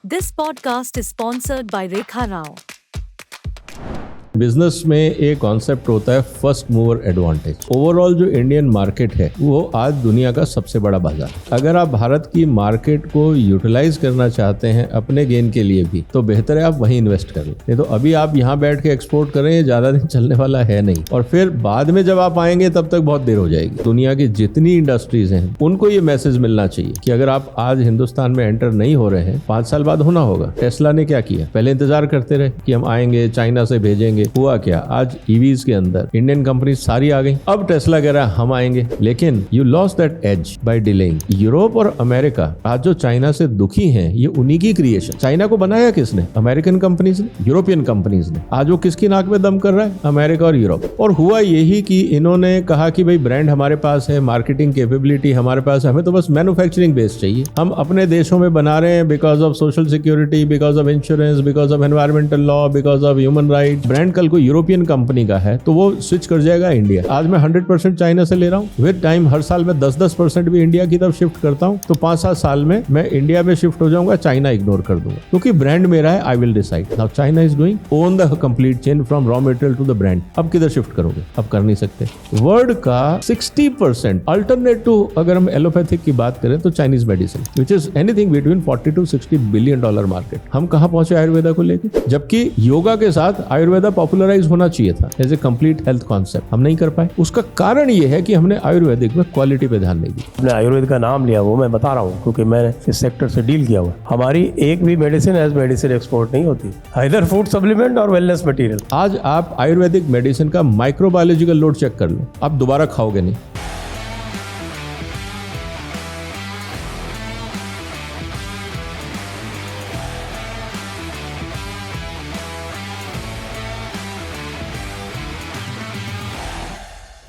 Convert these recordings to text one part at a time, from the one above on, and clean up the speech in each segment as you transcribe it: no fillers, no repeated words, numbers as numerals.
This podcast is sponsored by Rekha Rao. Business में एक concept होता है फर्स्ट मूवर एडवांटेज। ओवरऑल जो इंडियन मार्केट है वो आज दुनिया का सबसे बड़ा बाजार। अगर आप भारत की मार्केट को यूटिलाइज करना चाहते हैं अपने गेन के लिए भी, तो बेहतर है आप वहीं इन्वेस्ट करें। नहीं तो अभी आप यहाँ बैठ के एक्सपोर्ट करें, ये ज्यादा दिन चलने वाला है नहीं, और फिर बाद में जब आप आएंगे तब तक बहुत देर हो जाएगी। दुनिया की जितनी इंडस्ट्रीज हैं उनको ये मैसेज मिलना चाहिए कि अगर आप आज हिंदुस्तान में एंटर नहीं हो रहे हैं, 5 साल बाद होना होगा। टेस्ला ने क्या किया, पहले इंतजार करते रहे कि हम आएंगे, चाइना से भेजेंगे। हुआ क्या, आज ईवीज के अंदर इंडियन कंपनी सारी आ गई। अब टेस्ला कह रहा है हम आएंगे, लेकिन you lost that edge by delaying. Europe और अमेरिका आज जो चाइना से दुखी हैं, ये उन्हीं की क्रिएशन। चाइना को बनाया किसने? अमेरिकन कंपनीज ने, यूरोपियन कंपनीज ने। आज वो किसकी नाक में दम कर रहा है? अमेरिका और यूरोप। और हुआ यही कि इन्होंने कहा कि भाई ब्रांड हमारे पास है, मार्केटिंग कैपेबिलिटी हमारे पास है, हमें तो बस मैन्युफैक्चरिंग बेस चाहिए। हम अपने देशों में बना रहे हैं because of social security, because of insurance, because of environmental law, because of human right. Brand कल को यूरोपियन कंपनी का है तो वो स्विच कर जाएगा इंडिया। आज मैं 100% चाइना से ले रहा हूँ, विद टाइम हर साल मैं 10% भी इंडिया की तरफ शिफ्ट करता हूँ, तो 5-7 साल में मैं इंडिया में शिफ्ट हो जाऊंगा, चाइना इग्नोर कर दूंगा, क्योंकि ब्रांड मेरा है। I will decide. Now China is doing own the complete chain from raw material to the brand. अब किधर शिफ्ट करोगे? अब कर नहीं सकते। वर्ल्ड का 60% अल्टरनेट टू, अगर हम एलोपैथिक की बात करें तो Chinese medicine, which is anything between $40 to $60 billion market. हम कहाँ पहुंचे आयुर्वेदा को लेकर, जबकि योगा के साथ आयुर्वेदा पॉपुलराइज होना चाहिए था as a complete health concept. हम नहीं कर पाए। उसका कारण ये है कि हमने आयुर्वेदिक में क्वालिटी पे ध्यान नहीं दिया। आपने आयुर्वेद का नाम लिया, वो मैं बता रहा हूँ क्योंकि मैंने इस सेक्टर से डील किया हुआ। हमारी एक भी मेडिसिन एज मेडिसिन एक्सपोर्ट नहीं होती, आइदर फूड सप्लीमेंट और वेलनेस मटेरियल। आज आप आयुर्वेदिक मेडिसिन का माइक्रोबायोलॉजिकल लोड चेक कर लो, आप दोबारा खाओगे नहीं।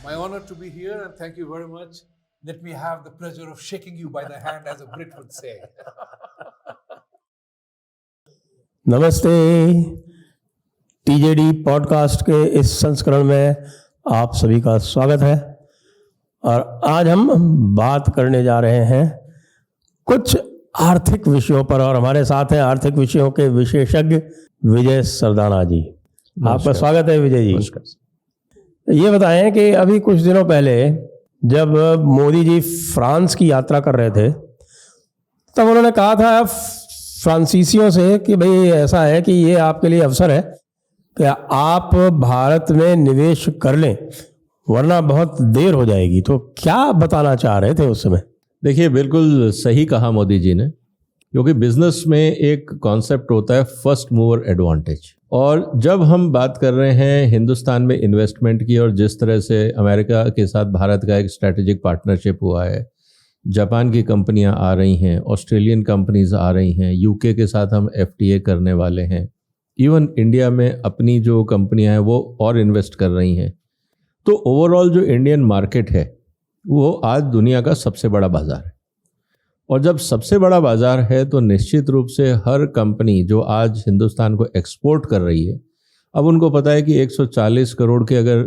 My honor to be here, and thank you very much. Let me have the pleasure of shaking you by the hand, as a Brit would say. नमस्ते। TGT podcast के इस संस्करण में आप सभी का स्वागत है, और आज हम बात करने जा रहे हैं कुछ आर्थिक विषयों पर, और हमारे साथ हैं आर्थिक विषयों के विशेषज्ञ विजय सरदाना जी। आपका स्वागत है विजय जी। नमस्कार। ये बताएं कि अभी कुछ दिनों पहले जब मोदी जी फ्रांस की यात्रा कर रहे थे, तब उन्होंने कहा था फ्रांसीसियों से कि भाई ऐसा है कि ये आपके लिए अवसर है कि आप भारत में निवेश कर लें, वरना बहुत देर हो जाएगी। तो क्या बताना चाह रहे थे उस समय? देखिए, बिल्कुल सही कहा मोदी जी ने, क्योंकि बिजनेस में एक कॉन्सेप्ट होता है फर्स्ट मूवर एडवांटेज। और जब हम बात कर रहे हैं हिंदुस्तान में इन्वेस्टमेंट की, और जिस तरह से अमेरिका के साथ भारत का एक स्ट्रैटेजिक पार्टनरशिप हुआ है, जापान की कंपनियां आ रही हैं, ऑस्ट्रेलियन कंपनीज आ रही हैं, यूके के साथ हम FTA करने वाले हैं, इवन इंडिया में अपनी जो कंपनियां हैं वो और इन्वेस्ट कर रही हैं। तो ओवरऑल जो इंडियन मार्केट है वो आज दुनिया का सबसे बड़ा बाजार है। और जब सबसे बड़ा बाजार है तो निश्चित रूप से हर कंपनी जो आज हिंदुस्तान को एक्सपोर्ट कर रही है, अब उनको पता है कि 140 करोड़ के अगर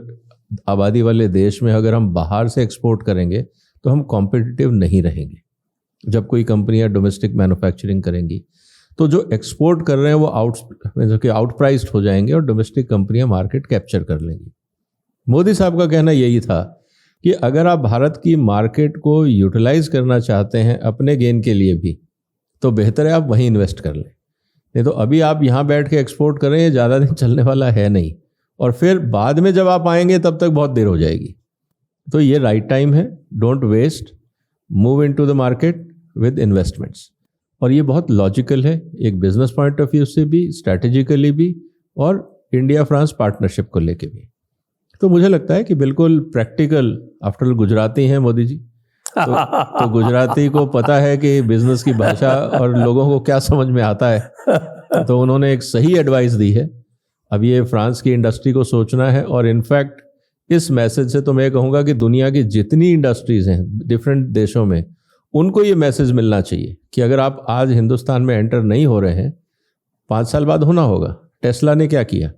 आबादी वाले देश में अगर हम बाहर से एक्सपोर्ट करेंगे तो हम कॉम्पिटिटिव नहीं रहेंगे। जब कोई कंपनियां डोमेस्टिक मैन्युफैक्चरिंग करेंगी तो जो एक्सपोर्ट कर रहे हैं वो आउट प्राइस्ड हो जाएंगे, और डोमेस्टिक कंपनियां मार्केट कैप्चर कर लेंगी। मोदी साहब का कहना यही था कि अगर आप भारत की मार्केट को यूटिलाइज करना चाहते हैं अपने गेन के लिए भी, तो बेहतर है आप वहीं इन्वेस्ट कर लें। नहीं तो अभी आप यहाँ बैठ के एक्सपोर्ट करें, ये ज़्यादा दिन चलने वाला है नहीं, और फिर बाद में जब आप आएंगे तब तक बहुत देर हो जाएगी। तो ये राइट टाइम है। Don't waste, move into the market with investments. और ये बहुत लॉजिकल है, एक बिजनेस पॉइंट ऑफ व्यू से भी, स्ट्रैटेजिकली भी, और इंडिया फ्रांस पार्टनरशिप को लेके भी। तो मुझे लगता है कि बिल्कुल प्रैक्टिकल। आफ्टर ऑल गुजराती हैं मोदी जी, तो गुजराती को पता है कि बिजनेस की भाषा और लोगों को क्या समझ में आता है। तो उन्होंने एक सही एडवाइस दी है। अब ये फ्रांस की इंडस्ट्री को सोचना है, और इनफैक्ट इस मैसेज से तो मैं कहूँगा कि दुनिया की जितनी इंडस्ट्रीज हैं डिफरेंट देशों में, उनको ये मैसेज मिलना चाहिए कि अगर आप आज हिंदुस्तान में एंटर नहीं हो रहे हैं, 5 साल बाद होना होगा। टेस्ला ने क्या किया,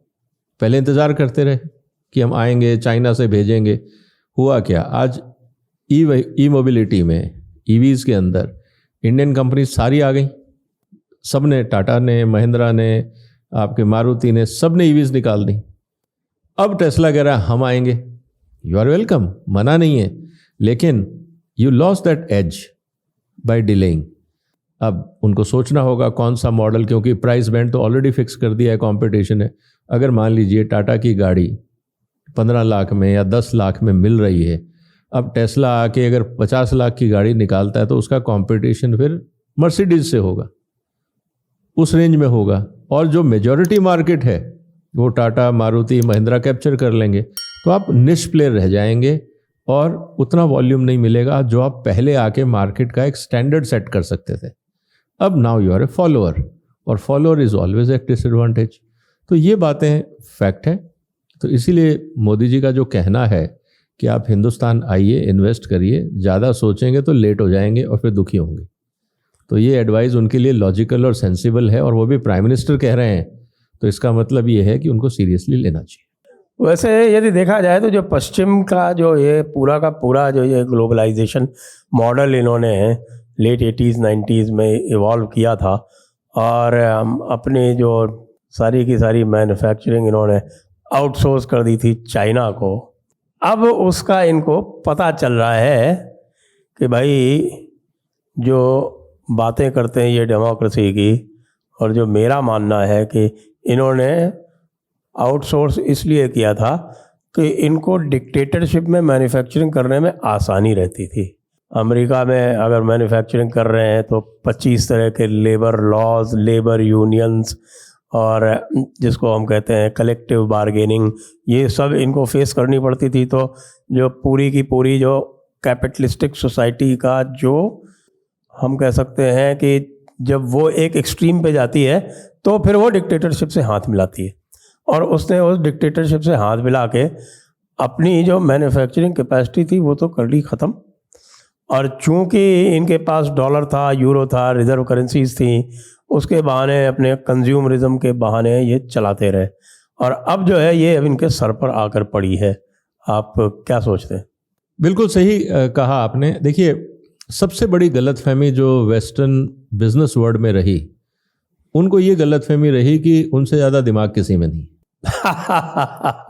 पहले इंतजार करते रहे कि हम आएंगे, चाइना से भेजेंगे। हुआ क्या, आज ई मोबिलिटी में, ईवीज के अंदर इंडियन कंपनी सारी आ गई। सब ने, टाटा ने, महिंद्रा ने, आपके मारुति ने, सब ने ईवीज निकाल दी। अब टेस्ला कह रहा है हम आएंगे। यू आर वेलकम, मना नहीं है, लेकिन you lost that edge by delaying. अब उनको सोचना होगा कौन सा मॉडल, क्योंकि प्राइस बैंड तो ऑलरेडी फिक्स कर दिया है, कंपटीशन है। अगर मान लीजिए टाटा की गाड़ी 15 लाख में या 10 लाख में मिल रही है, अब टेस्ला आके अगर 50 लाख की गाड़ी निकालता है तो उसका कंपटीशन फिर मर्सिडीज से होगा, उस रेंज में होगा। और जो मेजॉरिटी मार्केट है वो टाटा, मारुति, महिंद्रा कैप्चर कर लेंगे, तो आप निश प्लेयर रह जाएंगे और उतना वॉल्यूम नहीं मिलेगा जो आप पहले आके मार्केट का एक स्टैंडर्ड सेट कर सकते थे। अब now you are a follower, और फॉलोअर इज ऑलवेज एक डिसएडवांटेज। तो ये बातें फैक्ट है। तो इसीलिए मोदी जी का जो कहना है कि आप हिंदुस्तान आइए, इन्वेस्ट करिए, ज़्यादा सोचेंगे तो लेट हो जाएंगे और फिर दुखी होंगे। तो ये एडवाइस उनके लिए लॉजिकल और सेंसिबल है, और वो भी प्राइम मिनिस्टर कह रहे हैं, तो इसका मतलब ये है कि उनको सीरियसली लेना चाहिए। वैसे यदि देखा जाए तो जो पश्चिम का जो ये पूरा का पूरा जो ये ग्लोबलाइजेशन मॉडल इन्होंने लेट 80s 90s में इवॉल्व किया था, और अपनी जो सारी की सारी मैन्युफैक्चरिंग इन्होंने आउटसोर्स कर दी थी चाइना को। अब उसका इनको पता चल रहा है कि भाई जो बातें करते हैं ये डेमोक्रेसी की, और जो मेरा मानना है कि इन्होंने आउटसोर्स इसलिए किया था कि इनको डिक्टेटरशिप में मैन्युफैक्चरिंग करने में आसानी रहती थी। अमेरिका में अगर मैन्युफैक्चरिंग कर रहे हैं तो 25 तरह के लेबर लॉज, लेबर यूनियंस, और जिसको हम कहते हैं कलेक्टिव बार्गेनिंग, ये सब इनको फेस करनी पड़ती थी। तो जो पूरी की पूरी जो कैपिटलिस्टिक सोसाइटी का जो हम कह सकते हैं कि जब वो एक एक्सट्रीम पे जाती है तो फिर वो डिक्टेटरशिप से हाथ मिलाती है, और उसने उस डिक्टेटरशिप से हाथ मिला के अपनी जो मैन्युफैक्चरिंग कैपेसिटी थी वो तो कर ली ख़त्म। और चूंकि इनके पास डॉलर था, यूरो था, रिजर्व करेंसीज थी, उसके बहाने, अपने कंज्यूमरिज्म के बहाने ये चलाते रहे, और अब जो है ये अब इनके सर पर आकर पड़ी है। आप क्या सोचते हैं? बिल्कुल सही कहा आपने। देखिए, सबसे बड़ी गलतफहमी जो वेस्टर्न बिजनेस वर्ल्ड में रही, उनको ये गलतफहमी रही कि उनसे ज़्यादा दिमाग किसी में नहीं।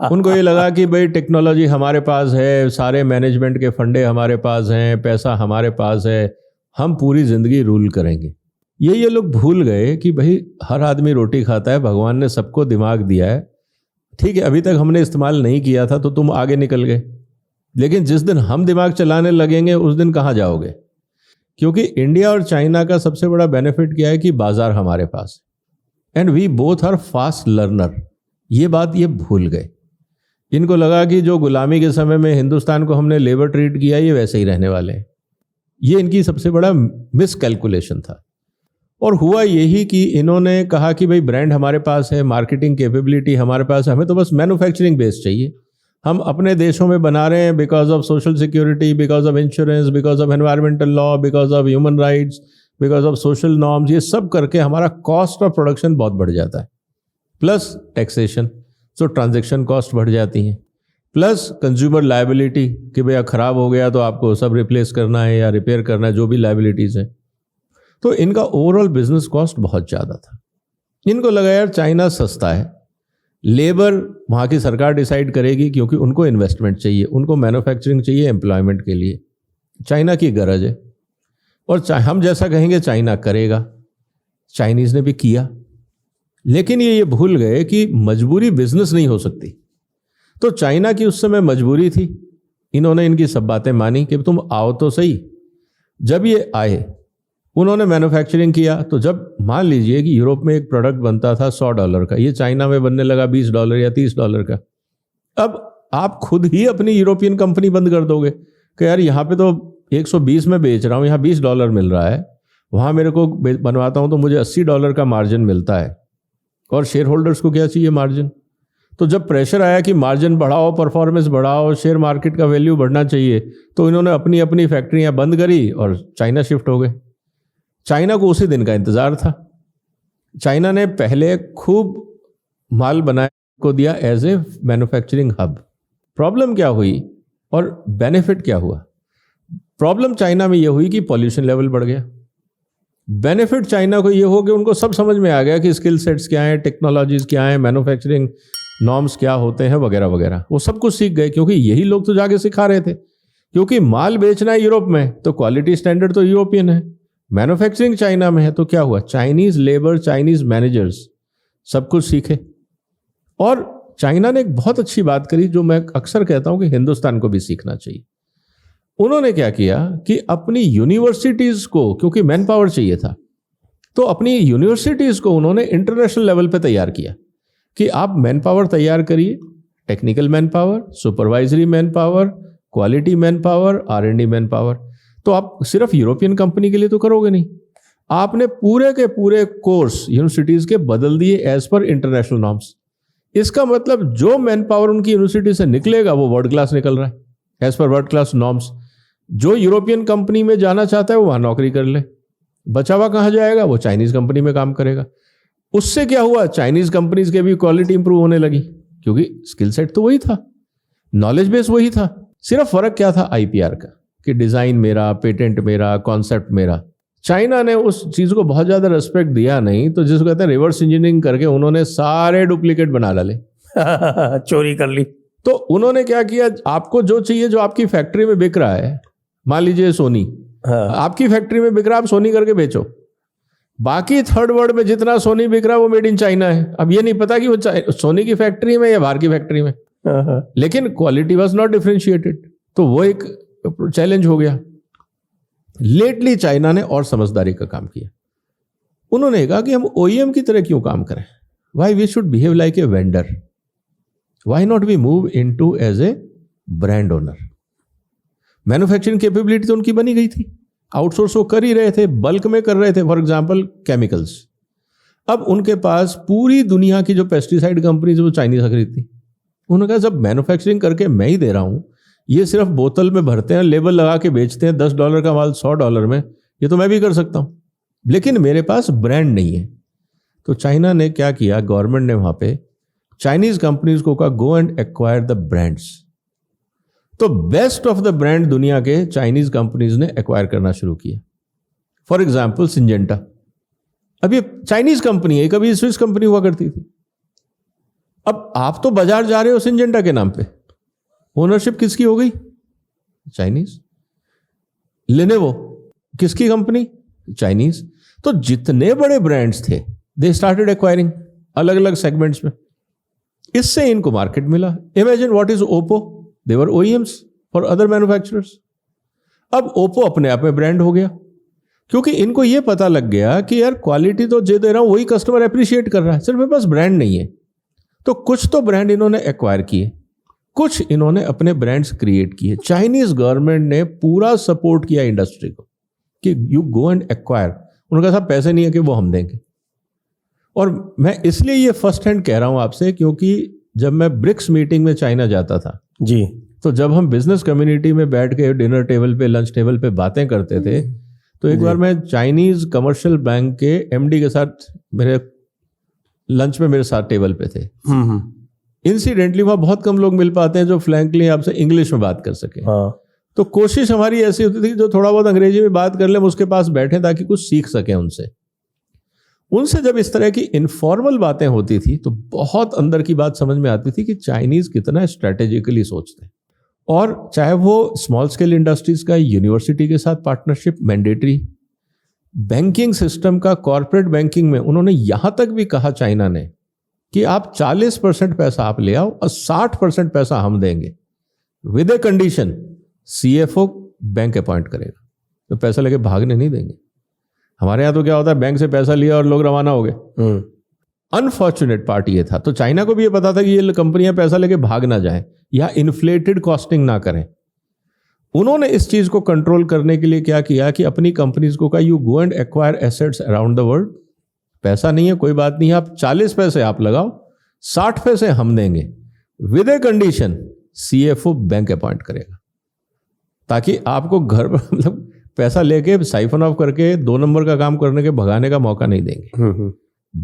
उनको ये लगा कि भाई टेक्नोलॉजी हमारे पास है, सारे मैनेजमेंट के फंडे हमारे पास हैं, पैसा हमारे पास है, हम पूरी ज़िंदगी रूल करेंगे। ये लोग भूल गए कि भाई हर आदमी रोटी खाता है, भगवान ने सबको दिमाग दिया है। ठीक है, अभी तक हमने इस्तेमाल नहीं किया था तो तुम आगे निकल गए, लेकिन जिस दिन हम दिमाग चलाने लगेंगे उस दिन कहाँ जाओगे? क्योंकि इंडिया और चाइना का सबसे बड़ा बेनिफिट क्या है कि बाजार हमारे पास, and we both are fast learner. ये बात ये भूल गए। इनको लगा कि जो गुलामी के समय में हिंदुस्तान को हमने लेबर ट्रीट किया, ये वैसे ही रहने वाले हैं। ये इनकी सबसे बड़ा मिस कैलकुलेशन था। और हुआ यही कि इन्होंने कहा कि भाई ब्रांड हमारे पास है, मार्केटिंग कैपेबिलिटी हमारे पास है, हमें तो बस मैन्युफैक्चरिंग बेस चाहिए। हम अपने देशों में बना रहे हैं because of social security, because of insurance, because of environmental law, because of human rights, because of social norms. ये सब करके हमारा कॉस्ट ऑफ प्रोडक्शन बहुत बढ़ जाता है, प्लस टैक्सेशन, सो ट्रांजैक्शन कॉस्ट बढ़ जाती हैं, प्लस कंज्यूमर लायबिलिटी कि भैया ख़राब हो गया तो आपको सब रिप्लेस करना है या रिपेयर करना है, जो भी लायबिलिटीज़ हैं। तो इनका ओवरऑल बिजनेस कॉस्ट बहुत ज़्यादा था। इनको लगा यार चाइना सस्ता है, लेबर वहाँ की सरकार डिसाइड करेगी क्योंकि उनको इन्वेस्टमेंट चाहिए, उनको मैन्युफैक्चरिंग चाहिए एम्प्लॉयमेंट के लिए, चाइना की गरज है, और हम जैसा कहेंगे चाइना करेगा। चाइनीज़ ने भी किया, लेकिन ये भूल गए कि मजबूरी बिजनेस नहीं हो सकती। तो चाइना की उस समय मजबूरी थी, इन्होंने इनकी सब बातें मानी कि तुम आओ तो सही। जब ये आए, उन्होंने मैन्युफैक्चरिंग किया, तो जब मान लीजिए कि यूरोप में एक प्रोडक्ट बनता था $100 का, ये चाइना में बनने लगा $20 या $30 का। अब आप खुद ही अपनी यूरोपियन कंपनी बंद कर दोगे कि यार यहाँ पे तो 120 में बेच रहा हूँ, यहाँ $20 मिल रहा है, वहाँ मेरे को बनवाता हूँ तो मुझे $80 का मार्जिन मिलता है, और शेयर होल्डर्स को क्या चाहिए? मार्जिन। तो जब प्रेशर आया कि मार्जिन बढ़ाओ, परफॉर्मेंस बढ़ाओ, शेयर मार्केट का वैल्यू बढ़ना चाहिए, तो इन्होंने अपनी अपनी फैक्ट्रियाँ बंद करी और चाइना शिफ्ट हो गए। चाइना को उसी दिन का इंतज़ार था। चाइना ने पहले खूब माल बनाया को दिया as a manufacturing hub. Problem क्या हुई और बेनिफिट क्या हुआ? प्रॉब्लम चाइना में यह हुई कि पॉल्यूशन लेवल बढ़ गया। बेनिफिट चाइना को ये हो कि उनको सब समझ में आ गया कि स्किल सेट्स क्या हैं, टेक्नोलॉजीज क्या हैं, मैन्युफैक्चरिंग नॉर्म्स क्या होते हैं वगैरह वगैरह। वो सब कुछ सीख गए क्योंकि यही लोग तो जाके सिखा रहे थे। क्योंकि माल बेचना है यूरोप में तो क्वालिटी स्टैंडर्ड तो यूरोपियन है, मैन्युफैक्चरिंग चाइना में है, तो क्या हुआ, चाइनीज लेबर, चाइनीज मैनेजर्स सब कुछ सीखे। और चाइना ने एक बहुत अच्छी बात करी जो मैं अक्सर कहता हूं कि हिंदुस्तान को भी सीखना चाहिए। उन्होंने क्या किया कि अपनी यूनिवर्सिटीज को, क्योंकि मैन पावर चाहिए था, तो अपनी यूनिवर्सिटीज को उन्होंने इंटरनेशनल लेवल पे तैयार किया कि आप मैन पावर तैयार करिए, technical man power, supervisory man power, quality man power, R&D man power. तो आप सिर्फ यूरोपियन कंपनी के लिए तो करोगे नहीं, आपने पूरे के पूरे कोर्स यूनिवर्सिटीज के बदल दिए एज पर इंटरनेशनल नॉर्म्स। इसका मतलब जो मैन पावर उनकी यूनिवर्सिटी से निकलेगा वो वर्ल्ड क्लास निकल रहा है as per world class norms. जो यूरोपियन कंपनी में जाना चाहता है वो वहां नौकरी कर ले, बचा हुआ कहाँ जाएगा, वो चाइनीज कंपनी में काम करेगा। उससे क्या हुआ, चाइनीज कंपनीज के भी क्वालिटी इंप्रूव होने लगी क्योंकि स्किल सेट तो वही था, नॉलेज बेस वही था। सिर्फ फर्क क्या था IPR का, कि डिजाइन मेरा, पेटेंट मेरा, कॉन्सेप्ट मेरा। चाइना ने उस चीज को बहुत ज्यादा रेस्पेक्ट दिया नहीं, तो जिसको कहते हैं रिवर्स इंजीनियरिंग करके उन्होंने सारे डुप्लीकेट बना डाले चोरी कर ली। तो उन्होंने क्या किया, आपको जो चाहिए, जो आपकी फैक्ट्री में बिक रहा है, मान लीजिए सोनी, हाँ। आपकी फैक्ट्री में बिक रहा है, आप सोनी करके बेचो। बाकी थर्ड वर्ल्ड में जितना सोनी बिक रहा है वो मेड इन चाइना है। अब ये नहीं पता कि वो सोनी की फैक्ट्री में या बाहर की फैक्ट्री में, लेकिन क्वालिटी वाज नॉट डिफरेंशिएटेड। तो वो एक चैलेंज हो गया। लेटली चाइना ने और समझदारी का काम किया। उन्होंने कहा कि हम OEM की तरह क्यों काम करें, why we should behave like a vendor, why not we move into as a brand owner. Manufacturing capability तो उनकी बनी गई थी, आउटसोर्स वो कर ही रहे थे, बल्क में कर रहे थे, फॉर एग्जांपल केमिकल्स। अब उनके पास पूरी दुनिया की जो पेस्टिसाइड कंपनीज वो चाइनीज से खरीदती। उन्होंने कहा जब मैन्युफैक्चरिंग करके मैं ही दे रहा हूं, ये सिर्फ बोतल में भरते हैं, लेबल लगा के बेचते हैं, $10 का माल $100 में, ये तो मैं भी कर सकता हूं, लेकिन मेरे पास ब्रांड नहीं है। तो चाइना ने क्या किया, गवर्नमेंट ने वहां पे चाइनीज कंपनीज को कहा go and acquire the brands. तो बेस्ट ऑफ द ब्रांड दुनिया के चाइनीज कंपनीज ने एक्वायर करना शुरू किया। फॉर एग्जाम्पल सिंजेंटा, अब ये चाइनीज कंपनी है, कभी स्विस कंपनी हुआ करती थी। अब आप तो बाजार जा रहे हो सिंजेंटा के नाम पे, ओनरशिप किसकी हो गई, चाइनीज। लेनोवो किसकी कंपनी, चाइनीज। तो जितने बड़े ब्रांड्स थे दे स्टार्टेड एक्वायरिंग अलग अलग सेगमेंट्स में। इससे इनको मार्केट मिला। Imagine what is Oppo, they were OEMs for other manufacturers. अब ओप्पो अपने आप में ब्रांड हो गया क्योंकि इनको यह पता लग गया कि यार क्वालिटी तो जे दे रहा हूं वही कस्टमर अप्रिशिएट कर रहा है, सिर्फ मेरे पास ब्रांड नहीं है। तो कुछ तो ब्रांड इन्होंने एक्वायर किए, कुछ इन्होंने अपने ब्रांड्स क्रिएट किए। चाइनीज गवर्नमेंट ने पूरा सपोर्ट किया इंडस्ट्री को कि यू गो एंड एक्वायर। उनका साहब पैसे नहीं है कि वो हम देंगे। और मैं इसलिए ये फर्स्ट हैंड कह रहा हूं आपसे क्योंकि जब मैं ब्रिक्स मीटिंग में चाइना जाता था जी, तो जब हम बिजनेस कम्युनिटी में बैठ के डिनर टेबल पे, लंच टेबल पे बातें करते थे, तो एक बार मैं चाइनीज कमर्शियल बैंक के MD के साथ मेरे लंच में मेरे साथ टेबल पे थे। इंसिडेंटली वहां बहुत कम लोग मिल पाते हैं जो फ्रैंकली आपसे इंग्लिश में बात कर सके। हाँ। तो कोशिश हमारी ऐसी होती थी जो थोड़ा बहुत अंग्रेजी में बात कर ले, हम उसके पास बैठे ताकि कुछ सीख सकें उनसे जब इस तरह की इनफॉर्मल बातें होती थी तो बहुत अंदर की बात समझ में आती थी कि चाइनीज कितना स्ट्रेटेजिकली सोचते हैं। और चाहे वो स्मॉल स्केल इंडस्ट्रीज का यूनिवर्सिटी के साथ पार्टनरशिप, मैंडेटरी बैंकिंग सिस्टम का, कॉर्पोरेट बैंकिंग में उन्होंने यहां तक भी कहा चाइना ने कि आप 40% पैसा आप ले आओ और 60% पैसा हम देंगे, with a condition CFO bank appoint करेगा। तो पैसा लेके भागने नहीं देंगे। हमारे यहां तो क्या होता है, बैंक से पैसा लिया और लोग रवाना हो गए। अनफॉर्चुनेट पार्ट ये था। तो चाइना को भी ये पता था कि ये कंपनियां पैसा लेके भाग ना जाए या इन्फ्लेटेड कॉस्टिंग ना करें। उन्होंने इस चीज को कंट्रोल करने के लिए क्या किया कि अपनी कंपनीज को कहा you go and acquire assets around the world. पैसा नहीं है कोई बात नहीं, आप 40 पैसे आप लगाओ, 60 पैसे हम देंगे, with a condition CFO bank appoint करेगा, ताकि आपको घर मतलब पैसा लेके साइफन ऑफ करके 2 नंबर का काम करने के भगाने का मौका नहीं देंगे।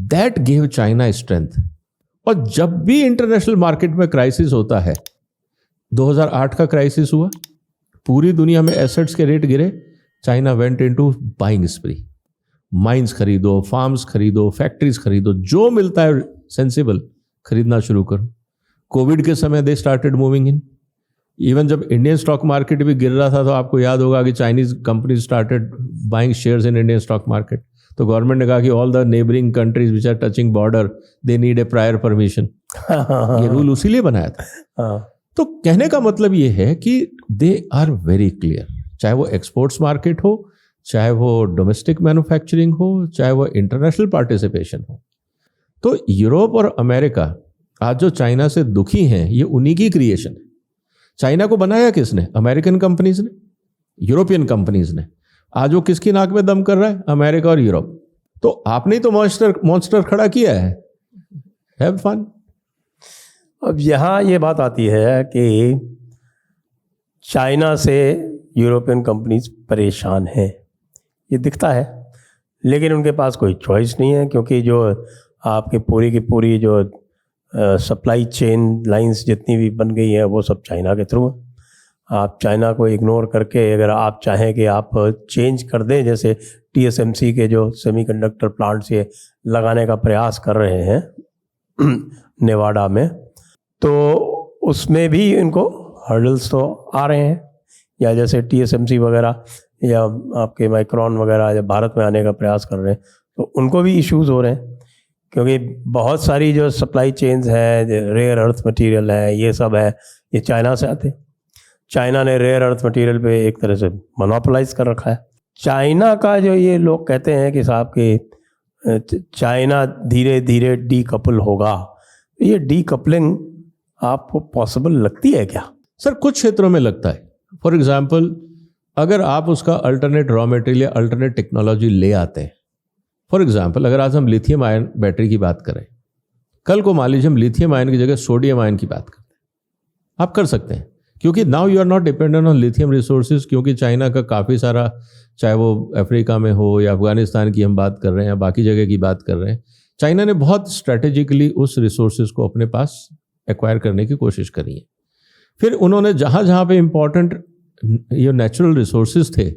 That give China strength. और जब भी इंटरनेशनल मार्केट में क्राइसिस होता है, 2008 का क्राइसिस हुआ, पूरी दुनिया में एसेट्स के रेट गिरे, China went into buying स्प्री। Mines खरीदो, फार्म्स खरीदो, फैक्ट्रीज खरीदो, जो मिलता है सेंसिबल खरीदना शुरू करो। कोविड के समय they started moving in. Even जब इंडियन स्टॉक मार्केट भी गिर रहा था तो आपको याद होगा कि Chinese company started buying shares in Indian stock market. तो गवर्नमेंट ने कहा कि all the neighbouring countries which are touching border they need a prior permission. ये रूल उसी लिए बनाया था। तो कहने का मतलब ये है कि दे आर वेरी क्लियर, चाहे वो एक्सपोर्ट्स मार्केट हो, चाहे वो डोमेस्टिक मैन्युफैक्चरिंग हो, चाहे वो इंटरनेशनल पार्टिसिपेशन हो। तो यूरोप और अमेरिका आज जो चाइना से दुखी हैं, ये उन्हीं की क्रिएशन है। चाइना को बनाया किसने? अमेरिकन कंपनीज ने, यूरोपियन कंपनीज ने। आज वो किसकी नाक में दम कर रहा है? अमेरिका और यूरोप। तो आपने तो मॉन्स्टर खड़ा किया है। Have fun. अब यहाँ ये बात आती है कि चाइना से यूरोपियन कंपनीज परेशान हैं, ये दिखता है, लेकिन उनके पास कोई चॉइस नहीं है, क्योंकि जो आपके पूरी की पूरी जो सप्लाई चेन लाइंस जितनी भी बन गई हैं वो सब चाइना के थ्रू है। आप चाइना को इग्नोर करके अगर आप चाहें कि आप चेंज कर दें, जैसे TSMC के जो सेमीकंडक्टर प्लांट्स ये लगाने का प्रयास कर रहे हैं नेवाडा में, तो उसमें भी इनको हर्डल्स तो आ रहे हैं। या जैसे TSMC वगैरह या आपके माइक्रॉन वगैरह जब भारत में आने का प्रयास कर रहे हैं तो उनको भी इश्यूज़ हो रहे हैं, क्योंकि बहुत सारी जो सप्लाई चेन्स हैं, रेयर अर्थ मटेरियल है, ये सब है, ये चाइना से आते हैं। चाइना ने रेयर अर्थ मटेरियल पे एक तरह से मोनोपोलाइज कर रखा है। चाइना का जो ये लोग कहते हैं कि साहब कि चाइना धीरे धीरे डीकपल होगा, ये डीकपलिंग आपको पॉसिबल लगती है क्या? सर कुछ क्षेत्रों में लगता है। फॉर एग्जाम्पल, अगर आप उसका अल्टरनेट रॉ मटेरियल या अल्टरनेट टेक्नोलॉजी ले आते हैं, फॉर एग्जाम्पल अगर आज हम लिथियम आयन बैटरी की बात करें, कल को मान लीजिए हम लिथियम आयन की जगह सोडियम आयन की बात करते हैं, आप कर सकते हैं, क्योंकि now you are not dependent on lithium resources. क्योंकि चाइना का काफ़ी सारा, चाहे वो अफ्रीका में हो या अफगानिस्तान की हम बात कर रहे हैं या बाकी जगह की बात कर रहे हैं, चाइना ने बहुत स्ट्रैटेजिकली उस रिसोर्सेज को अपने पास एक्वायर करने की कोशिश करी है। फिर उन्होंने जहाँ जहाँ पे इम्पॉर्टेंट ये नेचुरल रिसोर्सेज थे,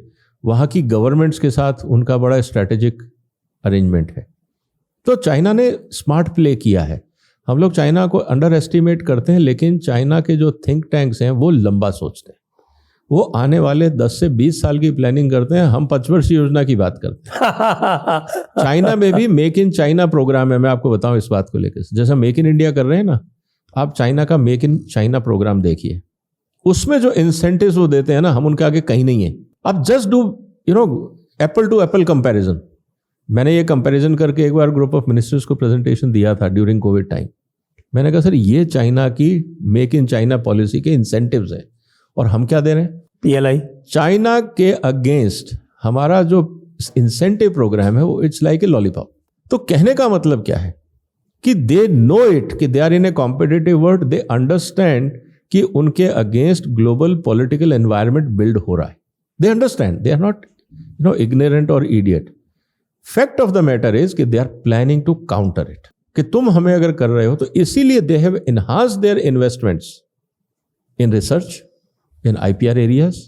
वहाँ की गवर्नमेंट्स के साथ उनका बड़ा स्ट्रैटेजिक अरेंजमेंट है। तो चाइना ने स्मार्ट प्ले किया है। हम लोग चाइना को अंडर एस्टिमेट करते हैं, लेकिन चाइना के जो थिंक टैंक्स हैं वो लंबा सोचते हैं। वो आने वाले 10 से 20 साल की प्लानिंग करते हैं। हम 5 वर्ष योजना की बात करते हैं। चाइना में भी मेक इन चाइना प्रोग्राम है। मैं आपको बताऊं इस बात को लेकर, जैसा मेक इन इंडिया कर रहे हैं ना, आप चाइना का मेक इन चाइना प्रोग्राम देखिए, उसमें जो इंसेंटिव्स वो देते हैं ना, हम उनके आगे कहीं नहीं है। आप just do apple to apple comparison. मैंने ये कंपैरिजन करके एक बार ग्रुप ऑफ मिनिस्टर्स को प्रेजेंटेशन दिया था ड्यूरिंग कोविड टाइम। मैंने कहा सर ये चाइना की मेक इन चाइना पॉलिसी के इंसेंटिव्स है और हम क्या दे रहे हैं? PLI। चाइना के अगेंस्ट हमारा जो इंसेंटिव प्रोग्राम है वो इट्स लाइक ए लॉलीपॉप। तो कहने का मतलब क्या है कि दे नो इट कि they are in a competitive world, they understand कि उनके against global political environment build हो रहा है। They understand, they are not ignorant और idiot. Fact of the matter is कि they are planning to counter it, कि तुम हमें अगर कर रहे हो तो इसीलिए they have enhanced their investments in research, in IPR areas.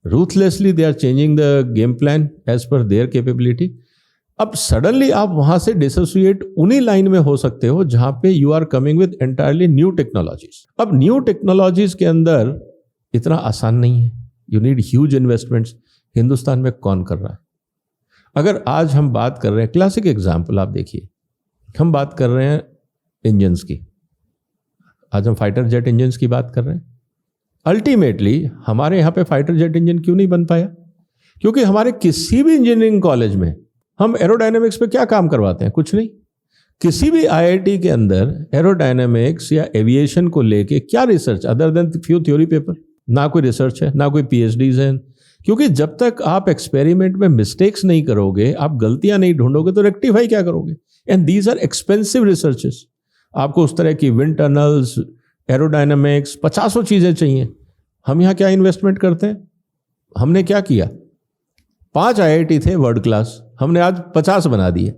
Ruthlessly they are changing the game plan as पर देयर कैपेबिलिटी। अब सडनली आप वहां से डिसोसिएट उन्हीं लाइन में हो सकते हो जहां पे you are coming with entirely new technologies. अब न्यू टेक्नोलॉजीज के अंदर इतना आसान नहीं है, you need huge investments. Hindustan में कौन कर रहा है? अगर आज हम बात कर रहे हैं, क्लासिक एग्जाम्पल आप देखिए, हम बात कर रहे हैं इंजन्स की, आज हम फाइटर जेट इंजन्स की बात कर रहे हैं। अल्टीमेटली हमारे यहाँ पे फाइटर जेट इंजन क्यों नहीं बन पाया? क्योंकि हमारे किसी भी इंजीनियरिंग कॉलेज में हम एरोडायनेमिक्स पे क्या काम करवाते हैं? कुछ नहीं। किसी भी IIT के अंदर एरोडायनेमिक्स या एविएशन को लेके क्या research other than few theory paper? ना कोई रिसर्च है, ना कोई PhDs हैं। क्योंकि जब तक आप एक्सपेरिमेंट में मिस्टेक्स नहीं करोगे, आप गलतियां नहीं ढूंढोगे, तो रेक्टिफाई क्या करोगे? And these are expensive researches. आपको उस तरह की विंड टनल्स, एरोडायनेमिक्स, 50 चीज़ें चाहिए। हम यहाँ क्या इन्वेस्टमेंट करते हैं? हमने क्या किया? 5 IIT थे वर्ल्ड क्लास, हमने आज 50 बना दिए।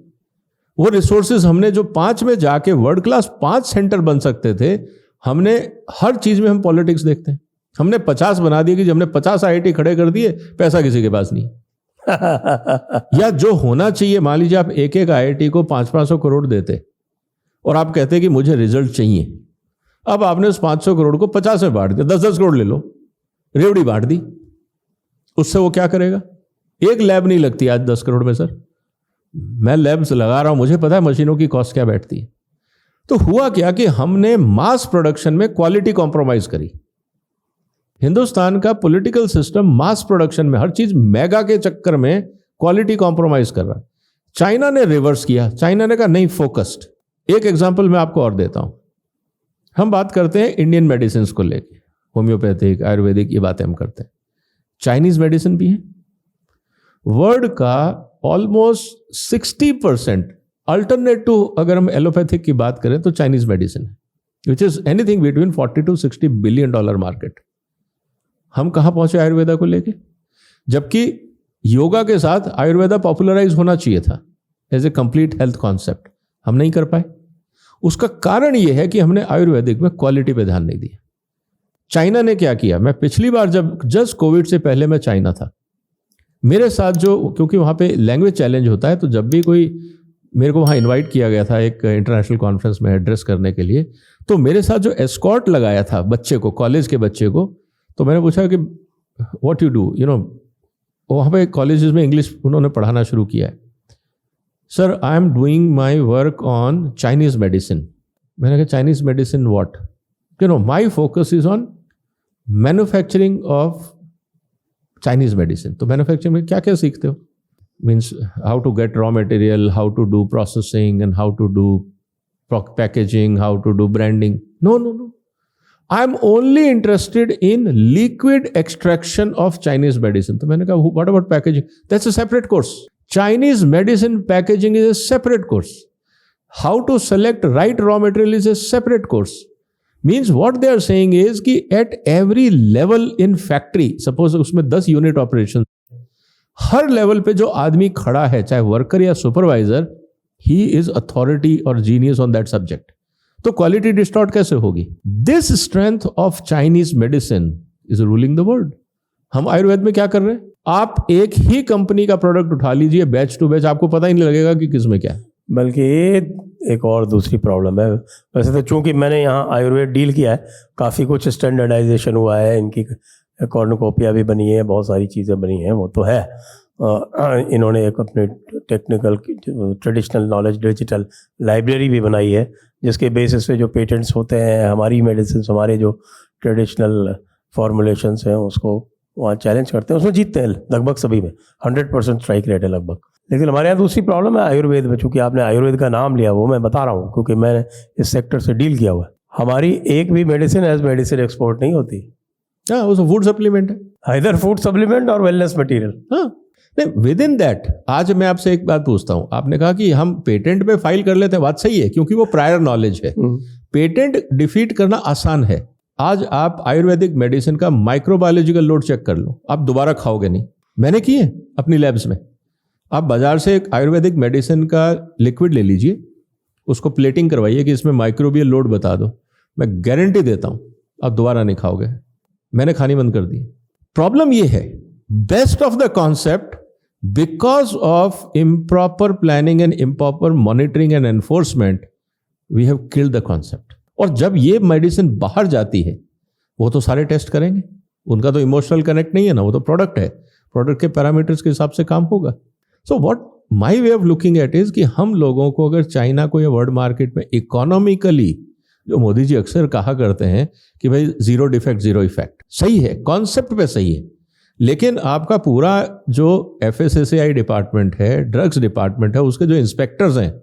वो रिसोर्सेज हमने जो 5 में जाके वर्ल्ड क्लास 5 सेंटर बन सकते थे, हमने हर चीज़ में हम पॉलिटिक्स देखते हैं। हमने 50 बना दिए कि जब हमने 50 IIT खड़े कर दिए, पैसा किसी के पास नहीं। या जो होना चाहिए, मान लीजिए आप एक एक IIT को 500 करोड़ देते और आप कहते कि मुझे रिजल्ट चाहिए, अब आपने उस 500 करोड़ को 50 में बांट दिया, 10-10 करोड़ ले लो, रेवड़ी बांट दी, उससे वो क्या करेगा? एक लैब नहीं लगती आज 10 करोड़ में। सर मैं लैब्स लगा रहा हूं, मुझे पता है मशीनों की कॉस्ट क्या बैठती है। तो हुआ क्या कि हमने मास प्रोडक्शन में क्वालिटी कॉम्प्रोमाइज करी। हिंदुस्तान का पॉलिटिकल सिस्टम मास प्रोडक्शन में हर चीज मेगा के चक्कर में क्वालिटी कॉम्प्रोमाइज कर रहा है। चाइना ने रिवर्स किया, चाइना ने कहा नहीं, फोकस्ड। एक एग्जांपल मैं आपको और देता हूं। हम बात करते हैं इंडियन मेडिसिन को लेके, होम्योपैथिक, आयुर्वेदिक, ये बातें हम करते हैं। चाइनीज मेडिसिन भी है। वर्ल्ड का ऑलमोस्ट 60% अल्टरनेटिव, अगर हम एलोपैथिक की बात करें तो चाइनीज मेडिसिन है, which is anything between 40 to 60 billion dollar market. हम कहां पहुंचे आयुर्वेदा को लेके? जबकि योगा के साथ आयुर्वेदा पॉपुलराइज होना चाहिए था as a complete health concept, हम नहीं कर पाए। उसका कारण यह है कि हमने आयुर्वेदिक में क्वालिटी पे ध्यान नहीं दिया। चाइना ने क्या किया, मैं पिछली बार जब जस्ट कोविड से पहले मैं चाइना था, मेरे साथ जो, क्योंकि वहाँ पे लैंग्वेज चैलेंज होता है, तो जब भी कोई, मेरे को वहाँ इनवाइट किया गया था एक इंटरनेशनल कॉन्फ्रेंस में एड्रेस करने के लिए, तो मेरे साथ जो एस्कॉर्ट लगाया था बच्चे को, कॉलेज के बच्चे को, तो मैंने पूछा कि what you do, you know, वहाँ पे कॉलेजेस में इंग्लिश उन्होंने पढ़ाना शुरू किया है। Sir I am doing my work on Chinese medicine. मैंने कहा Chinese medicine what? You know my focus is on manufacturing of Chinese medicine. तो मैन्युफैक्चरिंग में क्या क्या सीखते हो? Means how to get raw material, how to do processing and how to do packaging, how to do branding. No no no, I am only interested in liquid extraction of Chinese medicine. तो मैंने कहा what about packaging? That's a separate course. Chinese medicine packaging is a separate course. How to select right raw material is a separate course. Means what they are saying is कि at every level in factory, suppose उसमें 10 unit operation, हर level पे जो आदमी खड़ा है, चाहे worker या supervisor, he is authority और genius on that subject. तो क्वालिटी डिस्टॉर्ट कैसे होगी? This strength of Chinese medicine is ruling the world. हम आयुर्वेद में क्या कर रहे हैं? आप एक ही कंपनी का प्रोडक्ट उठा लीजिए बैच टू बैच, आपको पता ही नहीं लगेगा कि किसमें क्या है। बल्कि एक और दूसरी प्रॉब्लम है। वैसे तो चूंकि मैंने यहाँ आयुर्वेद डील किया है, काफ़ी कुछ स्टैंडर्डाइजेशन हुआ है, इनकी कॉर्नोकोपिया भी बनी है, बहुत सारी चीज़ें बनी हैं, वो तो है। इन्होंने एक अपने technical traditional knowledge digital library भी बनाई है, जिसके बेसिस पे जो पेटेंट्स होते हैं, हमारी मेडिसिन, हमारे जो ट्रेडिशनल फॉर्मुलेशंस हैं, उसको वहाँ चैलेंज करते हैं, उसमें जीतते हैं लगभग सभी में, 100% स्ट्राइक रेट है लगभग। लेकिन हमारे यहाँ दूसरी प्रॉब्लम है आयुर्वेद में, चूँकि आपने आयुर्वेद का नाम लिया, वो मैं बता रहा हूँ क्योंकि मैंने इस सेक्टर से डील किया हुआ है। हमारी एक भी मेडिसिन एज मेडिसिन एक्सपोर्ट नहीं होती। हाँ, वो फूड सप्लीमेंट है, इधर फूड सप्लीमेंट और वेलनेस मटीरियल। हाँ, नहीं, विद इन दैट आज मैं आपसे एक बात पूछता हूँ। आपने कहा कि हम पेटेंट पे फाइल कर लेते हैं, बात सही है, क्योंकि वो प्रायर नॉलेज है। पेटेंट डिफीट करना आसान है। आज आप आयुर्वेदिक मेडिसिन का माइक्रोबायोलॉजिकल लोड चेक कर लो, आप दोबारा खाओगे नहीं। मैंने किए अपनी लैब्स में। आप बाजार से एक आयुर्वेदिक मेडिसिन का लिक्विड ले लीजिए, उसको प्लेटिंग करवाइए कि इसमें माइक्रोबियल लोड बता दो, मैं गारंटी देता हूं आप दोबारा नहीं खाओगे। मैंने खानी बंद कर दी। प्रॉब्लम ये है, best of the concept, because of improper planning and improper monitoring and enforcement, we have killed the concept. और जब ये मेडिसिन बाहर जाती है, वो तो सारे टेस्ट करेंगे, उनका तो इमोशनल कनेक्ट नहीं है ना, वो तो प्रोडक्ट है, प्रोडक्ट के पैरामीटर्स के हिसाब से काम होगा। So what my way of looking at is कि हम लोगों को अगर चाइना को या वर्ल्ड मार्केट में इकोनॉमिकली, जो मोदी जी अक्सर कहा करते हैं कि भाई जीरो डिफेक्ट जीरो इफेक्ट, सही है, कॉन्सेप्ट पे सही है, लेकिन आपका पूरा जो FSSAI डिपार्टमेंट है, ड्रग्स डिपार्टमेंट है, उसके जो इंस्पेक्टर्स हैं,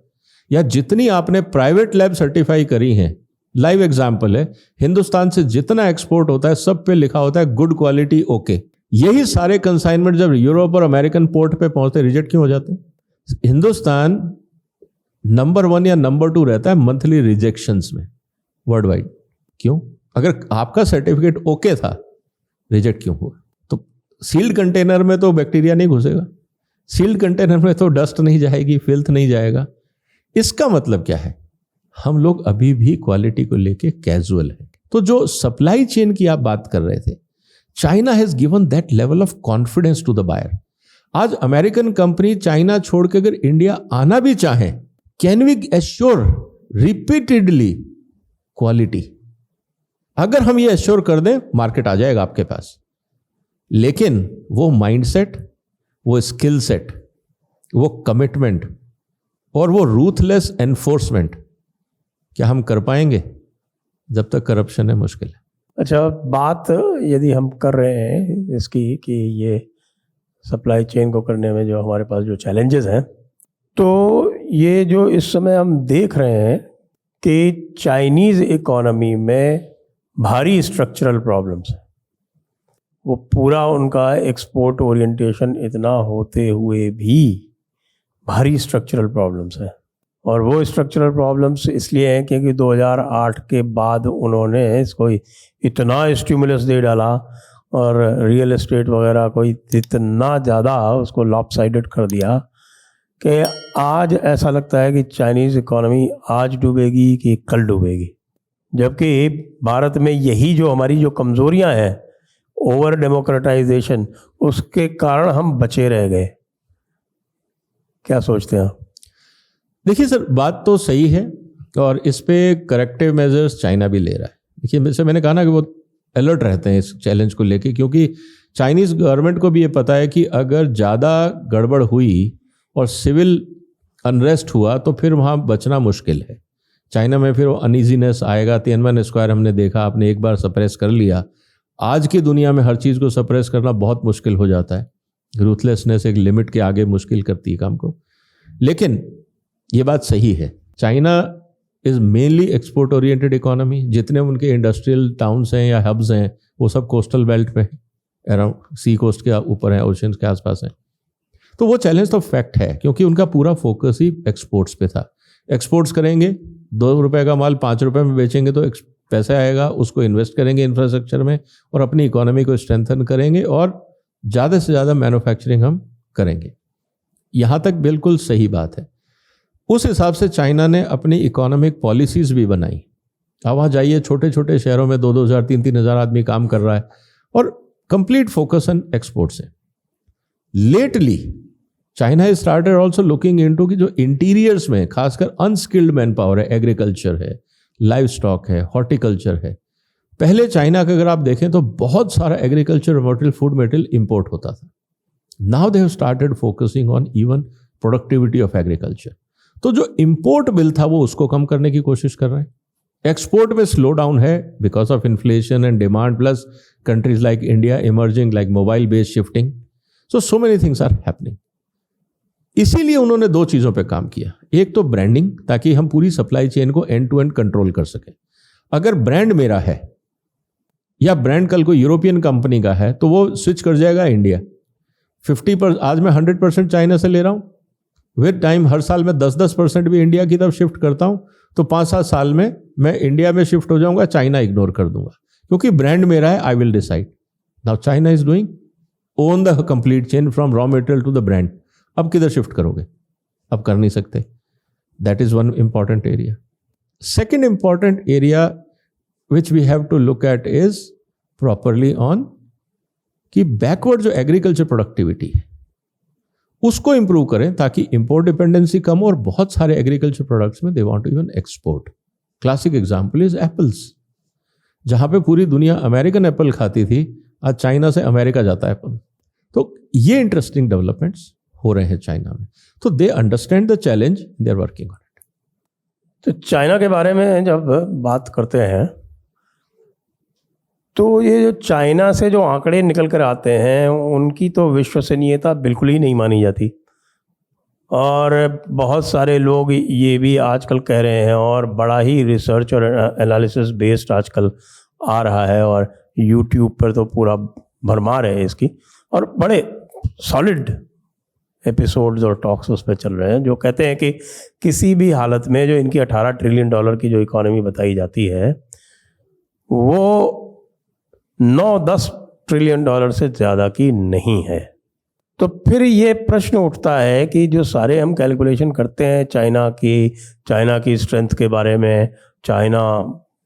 या जितनी आपने प्राइवेट लैब सर्टिफाई करी हैं, लाइव एग्जाम्पल है, हिंदुस्तान से जितना एक्सपोर्ट होता है सब पे लिखा होता है गुड क्वालिटी ओके। यही सारे कंसाइनमेंट जब यूरोप और अमेरिकन पोर्ट पे पहुंचते रिजेक्ट क्यों हो जाते हैं? हिंदुस्तान नंबर 1 या नंबर 2 रहता है मंथली रिजेक्शंस में वर्ल्ड वाइड। क्यों? अगर आपका सर्टिफिकेट ओके था, रिजेक्ट क्यों हुआ? तो सील्ड कंटेनर में तो बैक्टीरिया नहीं घुसेगा, सील्ड कंटेनर में तो डस्ट नहीं जाएगी, फिल्थ नहीं जाएगा। इसका मतलब क्या है? हम लोग अभी भी क्वालिटी को लेके कैजुअल है। तो जो सप्लाई चेन की आप बात कर रहे थे, China has given that level of confidence to the buyer. आज अमेरिकन कंपनी चाइना छोड़ के अगर इंडिया आना भी चाहे, can we assure repeatedly quality? अगर हम ये एश्योर कर दें, मार्केट आ जाएगा आपके पास। लेकिन वो माइंडसेट, वो स्किल सेट, वो कमिटमेंट और वो रूथलेस एनफोर्समेंट क्या हम कर पाएंगे? जब तक करप्शन है, मुश्किल है। अच्छा, बात यदि हम कर रहे हैं इसकी कि ये सप्लाई चेन को करने में जो हमारे पास जो चैलेंजेस हैं, तो ये जो इस समय हम देख रहे हैं कि चाइनीज़ इकोनॉमी में भारी स्ट्रक्चरल प्रॉब्लम्स हैं। वो पूरा उनका एक्सपोर्ट ओरिएंटेशन इतना होते हुए भी भारी स्ट्रक्चरल प्रॉब्लम्स हैं। और वो स्ट्रक्चरल प्रॉब्लम्स इसलिए हैं क्योंकि 2008 के बाद उन्होंने इसको इतना स्टिमुलस दे डाला और रियल एस्टेट वगैरह को इतना ज़्यादा उसको लॉपसाइडेड कर दिया कि आज ऐसा लगता है कि चाइनीज़ इकोनॉमी आज डूबेगी कि कल डूबेगी। जबकि भारत में यही जो हमारी जो कमज़ोरियां हैं, ओवर डेमोक्रेटाइजेशन, उसके कारण हम बचे रह गए। क्या सोचते हैं आप? देखिए सर, बात तो सही है और इस पे करेक्टिव मेजर्स चाइना भी ले रहा है। देखिए, जैसे मैंने कहा ना कि वो अलर्ट रहते हैं इस चैलेंज को लेके, क्योंकि चाइनीज़ गवर्नमेंट को भी ये पता है कि अगर ज़्यादा गड़बड़ हुई और सिविल अनरेस्ट हुआ तो फिर वहाँ बचना मुश्किल है। चाइना में फिर वो अनईजीनेस आएगा। तिएनअनमेन स्क्वायर हमने देखा, आपने एक बार सप्रेस कर लिया, आज की दुनिया में हर चीज़ को सप्रेस करना बहुत मुश्किल हो जाता है। रूथलेसनेस एक लिमिट के आगे मुश्किल करती है काम को। लेकिन ये बात सही है, China is mainly export oriented economy. जितने उनके इंडस्ट्रियल टाउन्स हैं या हब्स हैं, वो सब कोस्टल बेल्ट पे हैं, अराउंड सी कोस्ट के ऊपर हैं, ओशन के आसपास हैं। तो वो चैलेंज तो फैक्ट है, क्योंकि उनका पूरा फोकस ही एक्सपोर्ट्स पे था। एक्सपोर्ट्स करेंगे, 2 रुपए का माल 5 रुपए में बेचेंगे तो पैसा आएगा, उसको इन्वेस्ट करेंगे इंफ्रास्ट्रक्चर में और अपनी इकोनॉमी को स्ट्रेंथन करेंगे और ज़्यादा से ज़्यादा मैन्युफैक्चरिंग हम करेंगे। यहाँ तक बिल्कुल सही बात है। उस हिसाब से चाइना ने अपनी इकोनॉमिक पॉलिसीज़ भी बनाई। अब वहाँ जाइए, छोटे छोटे शहरों में 2-2 हज़ार 3-3 हज़ार आदमी काम कर रहा है और कंप्लीट फोकस ऑन एक्सपोर्ट्स है। Lately China has started also looking into कि जो इंटीरियर्स में खासकर अनस्किल्ड मैन पावर है, एग्रीकल्चर है, लाइव स्टॉक है, हॉर्टिकल्चर है। पहले चाइना का अगर आप देखें तो बहुत सारा agriculture material, food material import होता था। Now they have started focusing on even productivity of agriculture. तो जो इंपोर्ट बिल था वो उसको कम करने की कोशिश कर रहे हैं। एक्सपोर्ट में स्लो डाउन है because of inflation and demand, plus countries like India emerging like mobile based shifting. So many things are happening. इसीलिए उन्होंने 2 चीज़ों पे काम किया। एक तो ब्रांडिंग, ताकि हम पूरी सप्लाई चेन को एंड टू एंड कंट्रोल कर सकें। अगर ब्रांड मेरा है या ब्रांड कल को यूरोपियन कंपनी का है तो वो स्विच कर जाएगा इंडिया। 50%, आज मैं 100% चाइना से ले रहा हूँ, विद टाइम हर साल मैं 10% भी इंडिया की तरफ शिफ्ट करता हूँ, तो 5-7 साल में मैं इंडिया में शिफ्ट हो जाऊँगा, चाइना इग्नोर कर दूंगा, क्योंकि ब्रांड मेरा है। I will decide. Now China is doing own the complete chain from raw material to the brand. अब किधर शिफ्ट करोगे? अब कर नहीं सकते। That is one important area. Second important area which we have to look at is properly on कि backward जो agriculture productivity है उसको इंप्रूव करें, ताकि इंपोर्ट डिपेंडेंसी कम हो और बहुत सारे एग्रीकल्चर प्रोडक्ट्स में they want to even export. Classic example is apples. जहां पे पूरी दुनिया अमेरिकन एप्पल खाती थी, आज चाइना से अमेरिका जाता है एप्पल। तो ये इंटरेस्टिंग डेवलपमेंट्स हो रहे हैं चाइना में। तो they understand the challenge, they are working on it. तो चाइना के बारे में जब बात करते हैं तो ये जो चाइना से जो आंकड़े निकल कर आते हैं उनकी तो विश्वसनीयता बिल्कुल ही नहीं मानी जाती। और बहुत सारे लोग ये भी आजकल कह रहे हैं, और बड़ा ही रिसर्च और एनालिसिस बेस्ड आजकल आ रहा है, और यूट्यूब पर तो पूरा भरमार है इसकी, और बड़े सॉलिड एपिसोड्स और टॉक्स उस पर चल रहे हैं, जो कहते हैं कि किसी भी हालत में जो इनकी $18 ट्रिलियन की जो इकोनॉमी बताई जाती है वो 9-10 ट्रिलियन से ज़्यादा की नहीं है। तो फिर ये प्रश्न उठता है कि जो सारे हम कैलकुलेशन करते हैं चाइना की स्ट्रेंथ के बारे में, चाइना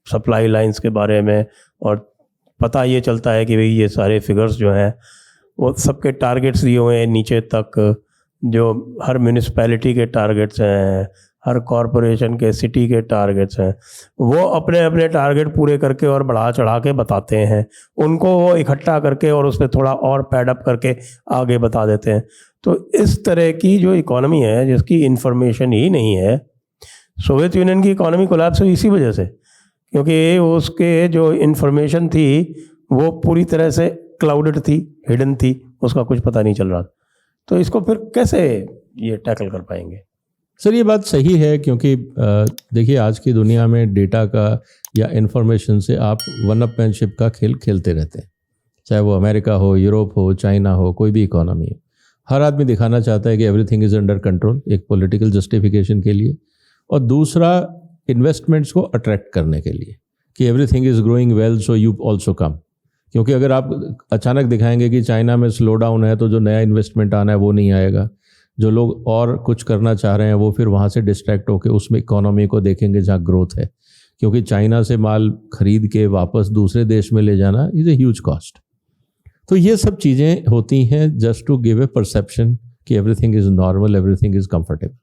सप्लाई लाइंस के बारे में, और पता ये चलता है कि भाई ये सारे फिगर्स जो हैं वो सबके टारगेट्स दिए हुए हैं नीचे तक, जो हर म्यूनिसिपैलिटी के टारगेट्स हैं, हर कॉरपोरेशन के, सिटी के टारगेट्स हैं। वो अपने अपने टारगेट पूरे करके और बढ़ा चढ़ा के बताते हैं, उनको वो इकट्ठा करके और उस पर थोड़ा और पैडअप करके आगे बता देते हैं। तो इस तरह की जो इकोनॉमी है जिसकी इन्फॉर्मेशन ही नहीं है, सोवियत यूनियन की इकोनॉमी कोलैप्स हुई इसी वजह से, क्योंकि उसके जो इन्फॉर्मेशन थी वो पूरी तरह से क्लाउडेड थी, हिडन थी, उसका कुछ पता नहीं चल रहा। तो इसको फिर कैसे ये टैकल कर पाएंगे? सर ये बात सही है, क्योंकि देखिए आज की दुनिया में डेटा का या इन्फॉर्मेशन से आप वन अपमैनशिप का खेल खेलते रहते हैं, चाहे वो अमेरिका हो, यूरोप हो, चाइना हो, कोई भी इकोनॉमी हो। हर आदमी दिखाना चाहता है कि एवरीथिंग इज़ अंडर कंट्रोल, एक पॉलिटिकल जस्टिफिकेशन के लिए, और दूसरा इन्वेस्टमेंट्स को अट्रैक्ट करने के लिए कि everything is growing well so you also come. क्योंकि अगर आप अचानक दिखाएंगे कि चाइना में स्लो डाउन है तो जो नया इन्वेस्टमेंट आना है वो नहीं आएगा, जो लोग और कुछ करना चाह रहे हैं वो फिर वहाँ से डिस्ट्रैक्ट होकर उसमें इकोनॉमी को देखेंगे जहाँ ग्रोथ है, क्योंकि चाइना से माल खरीद के वापस दूसरे देश में ले जाना इज़ ए ह्यूज कॉस्ट। तो ये सब चीज़ें होती हैं just to give a perception कि everything is normal, everything is comfortable.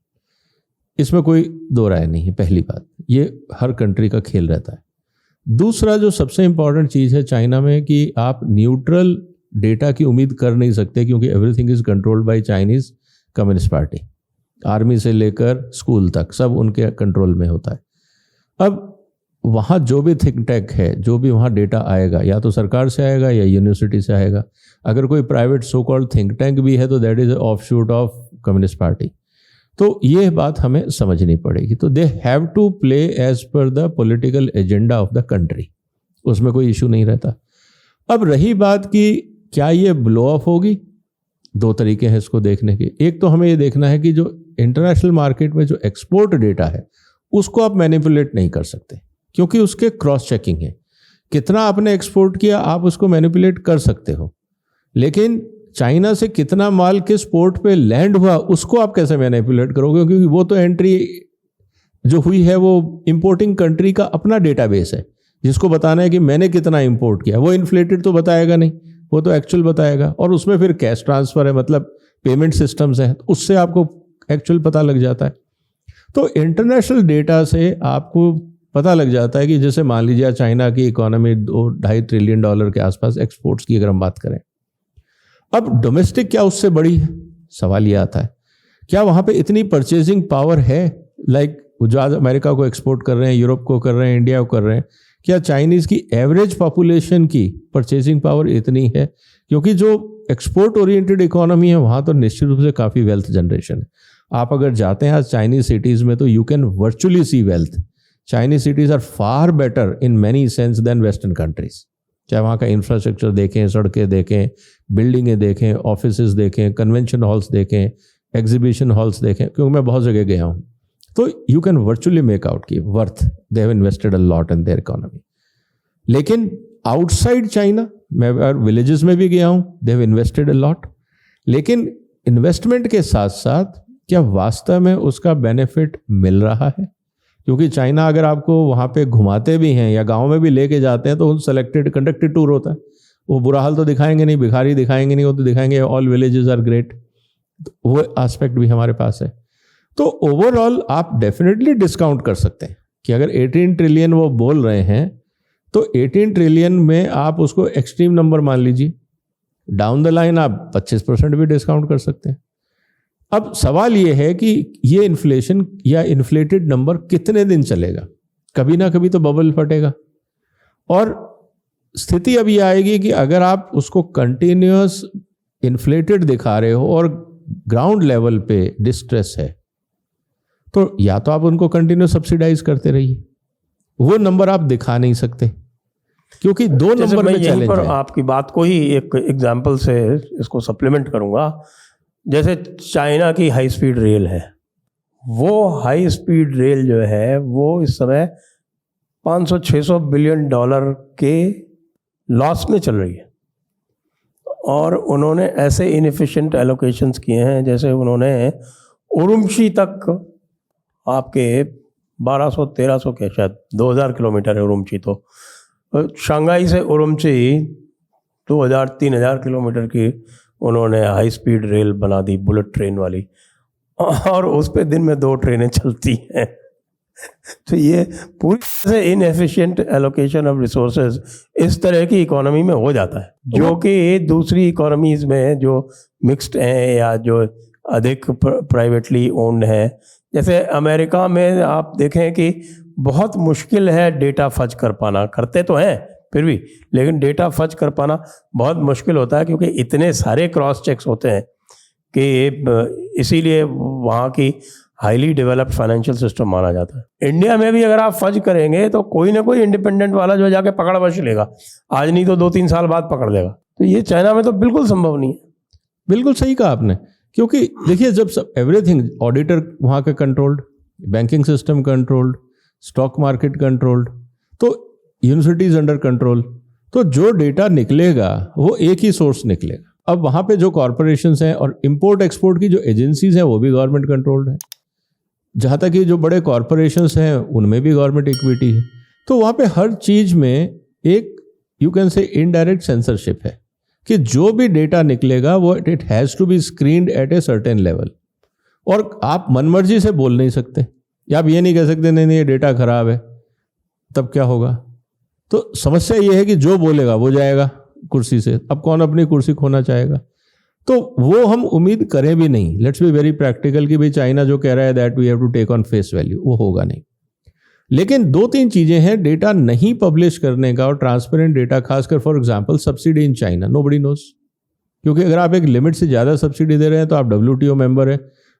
इसमें कोई दो राय नहीं है। पहली बात, ये हर कंट्री का खेल रहता है। दूसरा जो सबसे इम्पॉर्टेंट चीज़ है चाइना में कि आप न्यूट्रल डेटा की उम्मीद कर नहीं सकते, क्योंकि everything is controlled by Chinese communist party. Army से लेकर स्कूल तक सब उनके कंट्रोल में होता है। अब वहाँ जो भी थिंक टैंक है, जो भी वहाँ डेटा आएगा, या तो सरकार से आएगा या यूनिवर्सिटी से आएगा। अगर कोई private so called think tank भी है तो that is offshoot of communist party. तो ये बात हमें समझनी पड़ेगी। तो they have to play as per the political agenda of the country, उसमें कोई इशू नहीं रहता। अब रही बात कि क्या ये ब्लो ऑफ होगी, दो तरीके हैं इसको देखने के। एक तो हमें ये देखना है कि जो इंटरनेशनल मार्केट में जो एक्सपोर्ट डेटा है उसको आप मैनिपुलेट नहीं कर सकते, क्योंकि उसके क्रॉस चेकिंग है। कितना आपने एक्सपोर्ट किया आप उसको मैनिपुलेट कर सकते हो, लेकिन चाइना से कितना माल किस पोर्ट पे लैंड हुआ उसको आप कैसे मैनिपुलेट करोगे, क्योंकि वो तो एंट्री जो हुई है वो इंपोर्टिंग कंट्री का अपना डेटाबेस है, जिसको बताना है कि मैंने कितना इंपोर्ट किया। वो इन्फ्लेटेड तो बताएगा नहीं, वो तो एक्चुअल बताएगा। और उसमें फिर कैश ट्रांसफ़र है, मतलब पेमेंट सिस्टम्स हैं, उससे आपको एक्चुअल पता लग जाता है। तो इंटरनेशनल डेटा से आपको पता लग जाता है कि जैसे मान लीजिए चाइना की इकोनॉमी $2-2.5 ट्रिलियन के आसपास एक्सपोर्ट्स की अगर हम बात करें। अब डोमेस्टिक क्या उससे बड़ी है, सवाल ये आता है। क्या वहाँ पे इतनी परचेजिंग पावर है, लाइक जो आज अमेरिका को एक्सपोर्ट कर रहे हैं, यूरोप को कर रहे हैं, इंडिया को कर रहे हैं, क्या चाइनीज़ की एवरेज पॉपुलेशन की परचेजिंग पावर इतनी है? क्योंकि जो एक्सपोर्ट ओरिएंटेड इकोनॉमी है वहाँ तो निश्चित रूप से काफ़ी वेल्थ जनरेशन है। आप अगर जाते हैं आज चाइनीज सिटीज़ में तो you can virtually see wealth. Chinese cities are far better in many sense than western countries. चाहे वहाँ का इंफ्रास्ट्रक्चर देखें, सड़कें देखें, बिल्डिंगें देखें, ऑफिसेज देखें, कन्वेंशन हॉल्स देखें, एग्जीबिशन हॉल्स देखें, क्योंकि मैं बहुत जगह गया हूँ। तो you can virtually make out की worth they have invested a lot in their economy. लेकिन आउटसाइड चाइना, मैं विलेजेस में भी गया हूँ, they have invested a lot. लेकिन इन्वेस्टमेंट के साथ साथ क्या वास्तव में उसका बेनिफिट मिल रहा है? क्योंकि चाइना अगर आपको वहाँ पे घुमाते भी हैं या गांव में भी लेके जाते हैं तो उन सेलेक्टेड कंडक्टेड टूर होता है। वो बुरा हाल तो दिखाएंगे नहीं, भिखारी दिखाएंगे नहीं, वो तो दिखाएंगे ऑल विलेजेस आर ग्रेट। वो एस्पेक्ट भी हमारे पास है। तो ओवरऑल आप डेफिनेटली डिस्काउंट कर सकते हैं कि अगर 18 ट्रिलियन वो बोल रहे हैं तो 18 ट्रिलियन में आप उसको एक्सट्रीम नंबर मान लीजिए, डाउन द लाइन आप 25% भी डिस्काउंट कर सकते हैं। अब सवाल ये है कि ये इन्फ्लेशन या इन्फ्लेटेड नंबर कितने दिन चलेगा? कभी ना कभी तो बबल फटेगा। और स्थिति अब ये आएगी कि अगर आप उसको कंटिन्यूअस इन्फ्लेटेड दिखा रहे हो और ग्राउंड लेवल पे डिस्ट्रेस है, तो या तो आप उनको कंटिन्यू सब्सिडाइज करते रहिए, वो नंबर आप दिखा नहीं सकते क्योंकि दो नंबर में चैलेंज है। आपकी बात को ही एक एग्जांपल से इसको सप्लीमेंट करूंगा। जैसे चाइना की हाई स्पीड रेल है, वो हाई स्पीड रेल जो है वो इस समय 500-600 बिलियन डॉलर के लॉस में चल रही है। और उन्होंने ऐसे इनएफिशिएंट एलोकेशंस किए हैं, जैसे उन्होंने उरुमची तक आपके 1200-1300 के शायद 2000 किलोमीटर है उरुमची, तो शंघाई से उरुमची 2000-3000 किलोमीटर की उन्होंने हाई स्पीड रेल बना दी, बुलेट ट्रेन वाली, और उस पे दिन में 2 ट्रेनें चलती हैं। तो ये पूरी तरह से इनएफिशिएंट एलोकेशन ऑफ रिसोर्सेज इस तरह की इकोनॉमी में हो जाता है, जो कि दूसरी इकोनॉमीज में जो मिक्स्ड हैं या जो अधिक प्राइवेटली ओन्ड है, जैसे अमेरिका में आप देखें कि बहुत मुश्किल है डेटा फज कर पाना। करते तो हैं फिर भी, लेकिन डेटा फज कर पाना बहुत मुश्किल होता है, क्योंकि इतने सारे क्रॉस चेक्स होते हैं कि इसीलिए वहाँ की हाईली डेवलप्ड फाइनेंशियल सिस्टम माना जाता है। इंडिया में भी अगर आप फज करेंगे तो कोई ना कोई इंडिपेंडेंट वाला जो जाके पकड़ बच लेगा, आज नहीं तो 2-3 साल बाद पकड़ लेगा। तो ये चाइना में तो बिल्कुल संभव नहीं है। बिल्कुल सही कहा आपने, क्योंकि देखिए जब सब एवरीथिंग, ऑडिटर वहाँ का controlled, banking system controlled, stock market controlled, तो यूनिवर्सिटीज अंडर कंट्रोल, तो जो डेटा निकलेगा वो एक ही सोर्स निकलेगा। अब वहाँ पे जो कॉरपोरेशंस हैं और इंपोर्ट एक्सपोर्ट की जो एजेंसीज हैं वो भी गवर्नमेंट कंट्रोल्ड है। जहाँ तक कि जो बड़े कॉरपोरेशंस हैं उनमें भी गवर्नमेंट इक्विटी है। तो वहाँ पे हर चीज़ में एक you can say indirect censorship है कि जो भी डेटा निकलेगा वो it has to be screened at a certain level, और आप मनमर्जी से बोल नहीं सकते, या आप ये नहीं कह सकते नहीं ये डेटा खराब है, तब क्या होगा। तो समस्या ये है कि जो बोलेगा वो जाएगा कुर्सी से। अब कौन अपनी कुर्सी खोना चाहेगा, तो वो हम उम्मीद करें भी नहीं। लेट्स बी वेरी प्रैक्टिकल कि भाई चाइना जो कह रहा है that we have to take on face value, वो होगा नहीं। लेकिन 2-3 चीजें हैं डेटा नहीं पब्लिश करने का, और ट्रांसपेरेंट डेटा, खासकर for example subsidy in China, nobody knows. क्योंकि अगर आप एक लिमिट से ज़्यादा सब्सिडी दे रहे हैं तो आप WTO मेंबर है,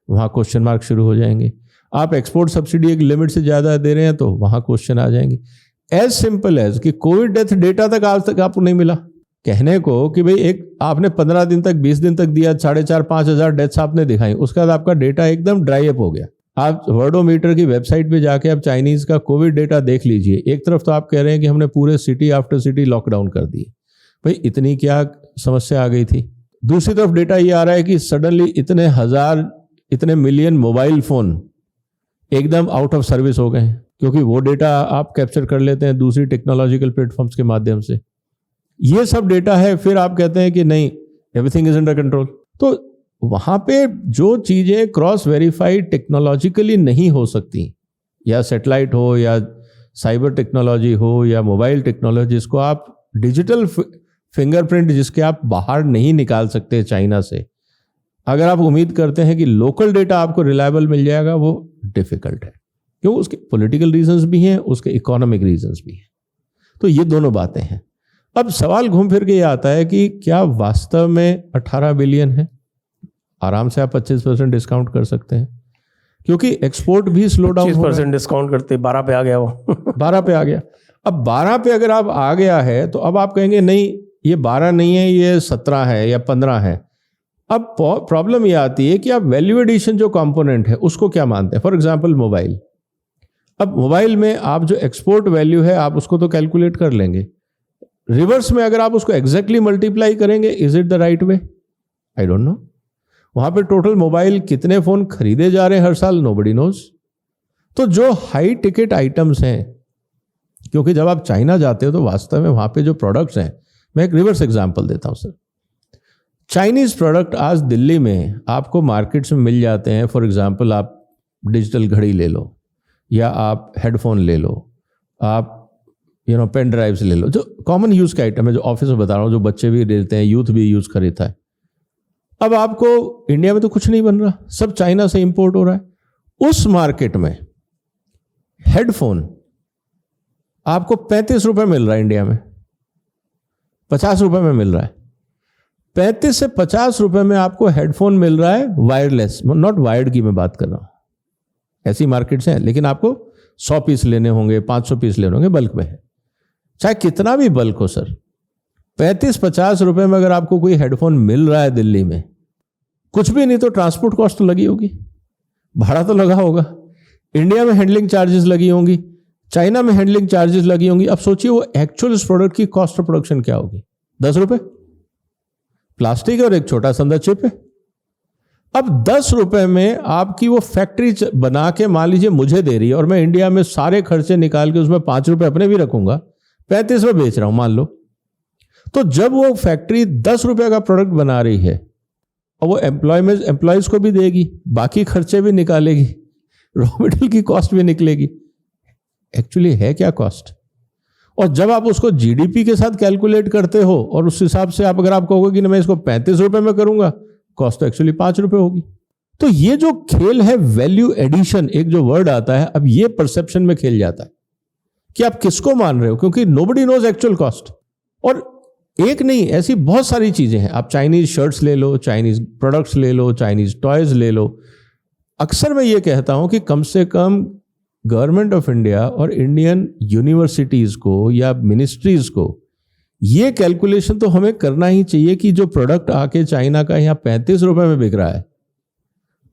वहाँ क्वेश्चन मार्क शुरू हो जाएंगे। आप एक्सपोर्ट सब्सिडी एक लिमिट से ज़्यादा दे रहे हैं तो वहाँ क्वेश्चन आ जाएंगे। एज सिंपल एज कि कोविड डेथ डेटा तक आज तक आपको नहीं मिला। कहने को कि भाई एक आपने 15 दिन तक 20 दिन तक दिया, 4,500-5 हज़ार डेथ्स आपने दिखाई, उसके बाद आपका डेटा एकदम ड्राई अप हो गया। आप वर्डोमीटर की वेबसाइट पे जाके आप चाइनीज़ का कोविड डेटा देख लीजिए। एक तरफ तो आप कह रहे हैं कि हमने पूरे सिटी आफ्टर सिटी लॉकडाउन कर दिए, भाई इतनी क्या समस्या आ गई थी। दूसरी तरफ डेटा ये आ रहा है कि सडनली इतने मिलियन मोबाइल फ़ोन एकदम आउट ऑफ सर्विस हो गए हैं, क्योंकि वो डेटा आप कैप्चर कर लेते हैं दूसरी टेक्नोलॉजिकल प्लेटफॉर्म्स के माध्यम से। ये सब डेटा है, फिर आप कहते हैं कि नहीं एवरीथिंग इज अंडर कंट्रोल। तो वहाँ पे जो चीज़ें क्रॉस वेरीफाइड टेक्नोलॉजिकली नहीं हो सकती, या सैटेलाइट हो या साइबर टेक्नोलॉजी हो या मोबाइल टेक्नोलॉजी, जिसको आप डिजिटल फिंगरप्रिंट जिसके आप बाहर नहीं निकाल सकते चाइना से, अगर आप उम्मीद करते हैं कि लोकल डेटा आपको रिलायबल मिल जाएगा, वो डिफिकल्ट है। क्यों? उसके पॉलिटिकल रीजंस भी हैं, उसके इकोनॉमिक रीजंस भी हैं। तो ये दोनों बातें हैं। अब सवाल घूम फिर के ये आता है कि क्या वास्तव में 18 बिलियन है? आराम से आप 25% डिस्काउंट कर सकते हैं, क्योंकि एक्सपोर्ट भी स्लो डाउन। 25% डिस्काउंट करते 12 पे आ गया वो 12 पे आ गया। अब 12 पे अगर आप आ गया है तो अब आप कहेंगे नहीं ये 12 नहीं है, ये 17 है या 15 है। अब प्रॉब्लम ये आती है कि आप वैल्यू एडिशन जो कंपोनेंट है उसको क्या मानते हैं। फॉर एग्जांपल मोबाइल, अब मोबाइल में आप जो एक्सपोर्ट वैल्यू है आप उसको तो कैलकुलेट कर लेंगे, रिवर्स में अगर आप उसको एग्जैक्टली मल्टीप्लाई करेंगे, is it the right way? I don't know. वहां पे टोटल मोबाइल कितने फोन खरीदे जा रहे हैं हर साल, नोबडी नोज। तो जो हाई टिकट आइटम्स हैं, क्योंकि जब आप चाइना जाते हो तो वास्तव में वहां पे जो प्रोडक्ट्स हैं, मैं एक रिवर्स एग्जांपल देता हूं सर। चाइनीज प्रोडक्ट आज दिल्ली में आपको मार्केट्स में मिल जाते हैं। फॉर एग्जांपल आप डिजिटल घड़ी ले लो, या आप हेडफोन ले लो, आप पेन ड्राइव्स ले लो, जो कॉमन यूज़ का आइटम है, जो ऑफिस में बता रहा हूँ, जो बच्चे भी लेते हैं, यूथ भी यूज़ खरीदता है। अब आपको इंडिया में तो कुछ नहीं बन रहा, सब चाइना से इंपोर्ट हो रहा है। उस मार्केट में हेडफोन आपको 35 रुपये मिल रहा है, इंडिया में 50 रुपये में मिल रहा है। 35 से 50 रुपये में आपको हेडफोन मिल रहा है वायरलेस, नॉट वायर्ड की मैं बात कर रहा हूँ। ऐसी मार्केट्स हैं, लेकिन आपको 100 पीस लेने होंगे, 500 पीस लेने होंगे, बल्क में है। चाहे कितना भी बल्क हो सर, 35-50 रुपये में अगर आपको कोई हेडफोन मिल रहा है दिल्ली में, कुछ भी नहीं तो ट्रांसपोर्ट कॉस्ट तो लगी होगी, भाड़ा तो लगा होगा, इंडिया में हैंडलिंग चार्जेस लगी होंगी, चाइना में हैंडलिंग चार्जेस लगी होंगी। अब सोचिए वो एक्चुअल इस प्रोडक्ट की कॉस्ट ऑफ प्रोडक्शन क्या होगी? 10 रुपये प्लास्टिक और एक छोटा सा चिप है। अब 10 रुपये में आपकी वो फैक्ट्री बना के मान लीजिए मुझे दे रही है, और मैं इंडिया में सारे खर्चे निकाल के उसमें 5 रुपये अपने भी रखूंगा, 35 में बेच रहा हूं मान लो। तो जब वो फैक्ट्री 10 रुपए का प्रोडक्ट बना रही है और वो एम्प्लॉयज को भी देगी, बाकी खर्चे भी निकालेगी, रॉ मटेरियल की कॉस्ट भी निकलेगी, एक्चुअली है क्या कॉस्ट? और जब आप उसको जीडीपी के साथ कैलकुलेट करते हो और उस हिसाब से आप अगर आप कहोगे कि मैं इसको 35 रुपए में करूंगा, कॉस्ट तो एक्चुअली 5 रुपए होगी। तो ये जो खेल है वैल्यू एडिशन, एक जो वर्ड आता है, अब ये परसेप्शन में खेल जाता है कि आप किसको मान रहे हो, क्योंकि नोबडी नोज एक्चुअल कॉस्ट। और एक नहीं, ऐसी बहुत सारी चीजें हैं। आप चाइनीज शर्ट्स ले लो, चाइनीज प्रोडक्ट्स ले लो, चाइनीज टॉयज ले लो। अक्सर मैं ये कहता हूं कि कम से कम गवर्नमेंट ऑफ इंडिया और इंडियन यूनिवर्सिटीज को या मिनिस्ट्रीज को ये कैलकुलेशन तो हमें करना ही चाहिए कि जो प्रोडक्ट आके चाइना का यहाँ 35 रुपए में बिक रहा है,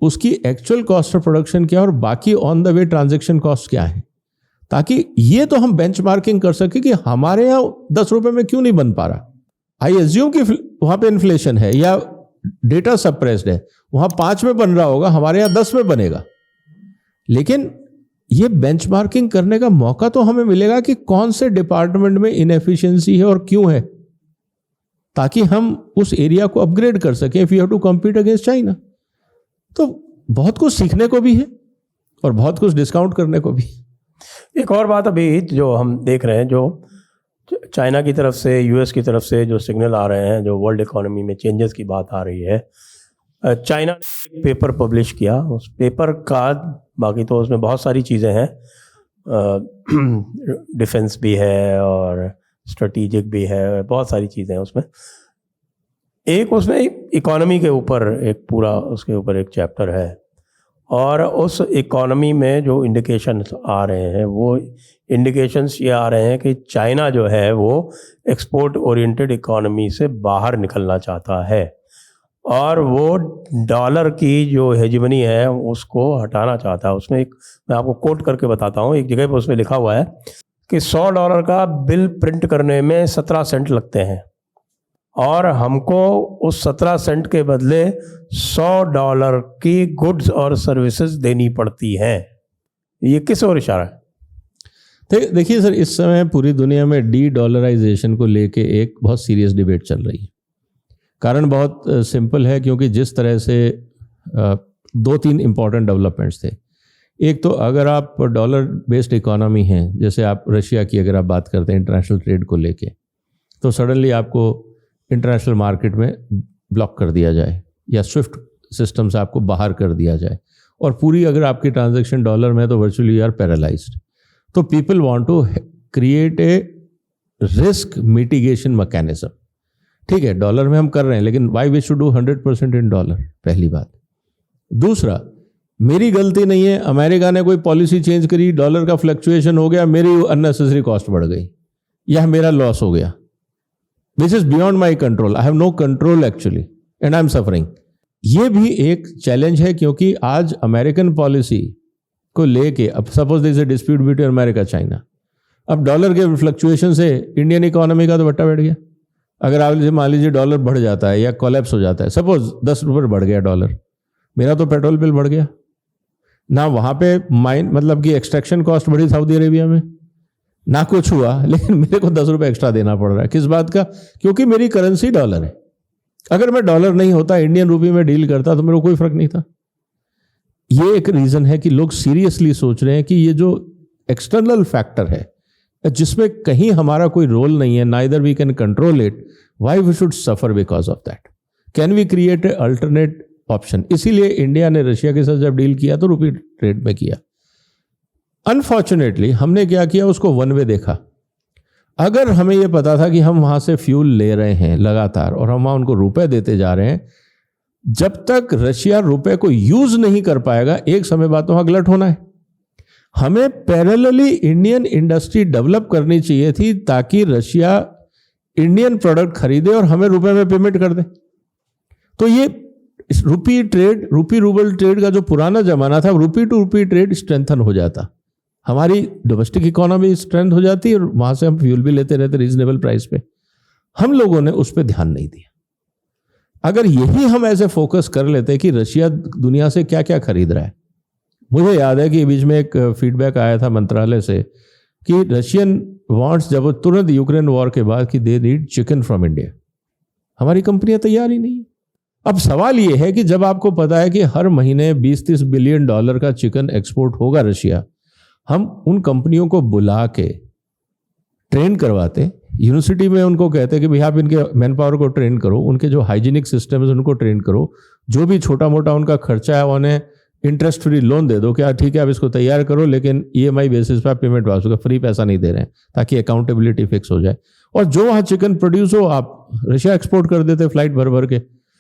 उसकी एक्चुअल कॉस्ट ऑफ प्रोडक्शन क्या है और बाकी on the way transaction cost क्या है, ताकि ये तो हम बेंचमार्किंग कर सके कि हमारे यहाँ 10 रुपए में क्यों नहीं बन पा रहा। आई एज्यूम कि वहां पे इन्फ्लेशन है या डेटा सप्रेस्ड है, वहां 5 में बन रहा होगा, हमारे यहाँ 10 में बनेगा। लेकिन ये बेंचमार्किंग करने का मौका तो हमें मिलेगा कि कौन से डिपार्टमेंट में इनएफिशिएंसी है और क्यों है, ताकि हम उस एरिया को अपग्रेड कर सकें if you have to compete against China. तो बहुत कुछ सीखने को भी है और बहुत कुछ डिस्काउंट करने को भी। एक और बात अभी जो हम देख रहे हैं, जो चाइना की तरफ से, यूएस की तरफ से जो सिग्नल आ रहे हैं, जो वर्ल्ड इकोनॉमी में चेंजेस की बात आ रही है, चाइना ने एक पेपर पब्लिश किया। उस पेपर का, बाकी तो उसमें बहुत सारी चीज़ें हैं, डिफेंस भी है और स्ट्रेटेजिक भी है, बहुत सारी चीज़ें हैं उसमें। एक उसमें इकोनॉमी के ऊपर एक पूरा, उसके ऊपर एक चैप्टर है, और उस इकोनॉमी में जो इंडिकेशंस आ रहे हैं, वो इंडिकेशंस ये आ रहे हैं कि चाइना जो है वो एक्सपोर्ट ओरिएंटेड इकोनॉमी से बाहर निकलना चाहता है और वो डॉलर की जो हेजिमनी है उसको हटाना चाहता है। उसमें एक, मैं आपको कोट करके बताता हूँ, एक जगह पर उसमें लिखा हुआ है कि $100 का बिल प्रिंट करने में 17 सेंट लगते हैं और हमको उस 17 सेंट के बदले $100 की गुड्स और सर्विसेज देनी पड़ती हैं। ये किस ओर इशारा है? देखिए सर, इस समय पूरी दुनिया में डी डॉलराइजेशन को लेके एक बहुत सीरियस डिबेट चल रही है। कारण बहुत सिंपल है, क्योंकि जिस तरह से 2-3 इंपॉर्टेंट डेवलपमेंट्स थे। एक तो अगर आप डॉलर बेस्ड इकोनॉमी हैं, जैसे आप रशिया की अगर आप बात करते हैं इंटरनेशनल ट्रेड को लेके, तो सडनली आपको इंटरनेशनल मार्केट में ब्लॉक कर दिया जाए या स्विफ्ट सिस्टम से आपको बाहर कर दिया जाए और पूरी अगर आपकी ट्रांजैक्शन डॉलर में है तो वर्चुअली यू आर पैरालाइज्ड। तो people want to create a risk mitigation mechanism. ठीक है, डॉलर में हम कर रहे हैं, लेकिन why we should do 100% in dollar, पहली बात। दूसरा, मेरी गलती नहीं है, अमेरिका ने कोई पॉलिसी चेंज करी, डॉलर का फ्लक्चुएशन हो गया, मेरी अननेसेसरी कॉस्ट बढ़ गई या मेरा लॉस हो गया, which is beyond my control. I have no control actually and I am suffering. ये भी एक चैलेंज है, क्योंकि आज अमेरिकन पॉलिसी को लेके, अब suppose there is a dispute between America China, अब डॉलर के फ्लक्चुएशन से इंडियन इकोनॉमी का तो बट्टा बैठ गया। अगर आप मान लीजिए डॉलर बढ़ जाता है या कोलैप्स हो जाता है, सपोज 10 रुपये बढ़ गया डॉलर, मेरा तो पेट्रोल बिल बढ़ गया ना, वहाँ पे माइन मतलब कि एक्सट्रैक्शन कॉस्ट बढ़ी सऊदी अरेबिया में, ना कुछ हुआ, लेकिन मेरे को 10 रुपये एक्स्ट्रा देना पड़ रहा है। किस बात का? क्योंकि मेरी करेंसी डॉलर है। अगर मैं डॉलर नहीं होता, इंडियन रूपी में डील करता, तो मेरे को कोई फर्क नहीं था। ये एक रीजन है कि लोग सीरियसली सोच रहे हैं कि ये जो एक्सटर्नल फैक्टर है जिसमें कहीं हमारा कोई रोल नहीं है, neither we can control it, why we should suffer because of that, can we create a alternate option. इसीलिए इंडिया ने रशिया के साथ जब डील किया तो रुपी ट्रेड में किया। अनफॉर्चुनेटली हमने क्या किया, उसको वन वे देखा। अगर हमें यह पता था कि हम वहां से फ्यूल ले रहे हैं लगातार और हम वहां उनको रुपए देते जा रहे हैं, जब तक रशिया रुपए को यूज नहीं कर पाएगा, एक समय बाद तो वहां गलत होना है। हमें पैरेलली इंडियन इंडस्ट्री डेवलप करनी चाहिए थी, ताकि रशिया इंडियन प्रोडक्ट खरीदे और हमें रुपए में पेमेंट कर दे। तो ये रुपी ट्रेड, रुपी रूबल ट्रेड का जो पुराना जमाना था, रुपी टू रुपी ट्रेड स्ट्रेंथन हो जाता, हमारी डोमेस्टिक इकोनॉमी स्ट्रेंथ हो जाती और वहां से हम फ्यूल भी लेते रहते रीजनेबल प्राइस पे। हम लोगों ने उस पर ध्यान नहीं दिया। अगर यही हम ऐसे फोकस कर लेते कि रशिया दुनिया से क्या क्या खरीद रहा है। मुझे याद है कि बीच में एक फीडबैक आया था मंत्रालय से कि रशियन वांट्स जब तुरंत यूक्रेन वॉर के बाद कि they need chicken from India, हमारी कंपनियां तैयार ही नहीं। अब सवाल ये है कि जब आपको पता है कि हर महीने 20-30 बिलियन डॉलर का चिकन एक्सपोर्ट होगा रशिया, हम उन कंपनियों को बुला के ट्रेन करवाते, यूनिवर्सिटी में उनको कहते कि भाई आप इनके मैन पावर को ट्रेन करो, उनके जो हाइजीनिक सिस्टम है उनको ट्रेन करो, जो भी छोटा मोटा उनका खर्चा है उन्हें इंटरेस्ट फ्री लोन दे दो, क्या ठीक है आप इसको तैयार करो लेकिन EMI बेसिस पर पेमेंट वापस होगा, फ्री पैसा नहीं दे रहे हैं, ताकि अकाउंटेबिलिटी फिक्स हो जाए। और जो वहाँ चिकन प्रोड्यूस हो आप रशिया एक्सपोर्ट कर देते फ्लाइट भर भर के,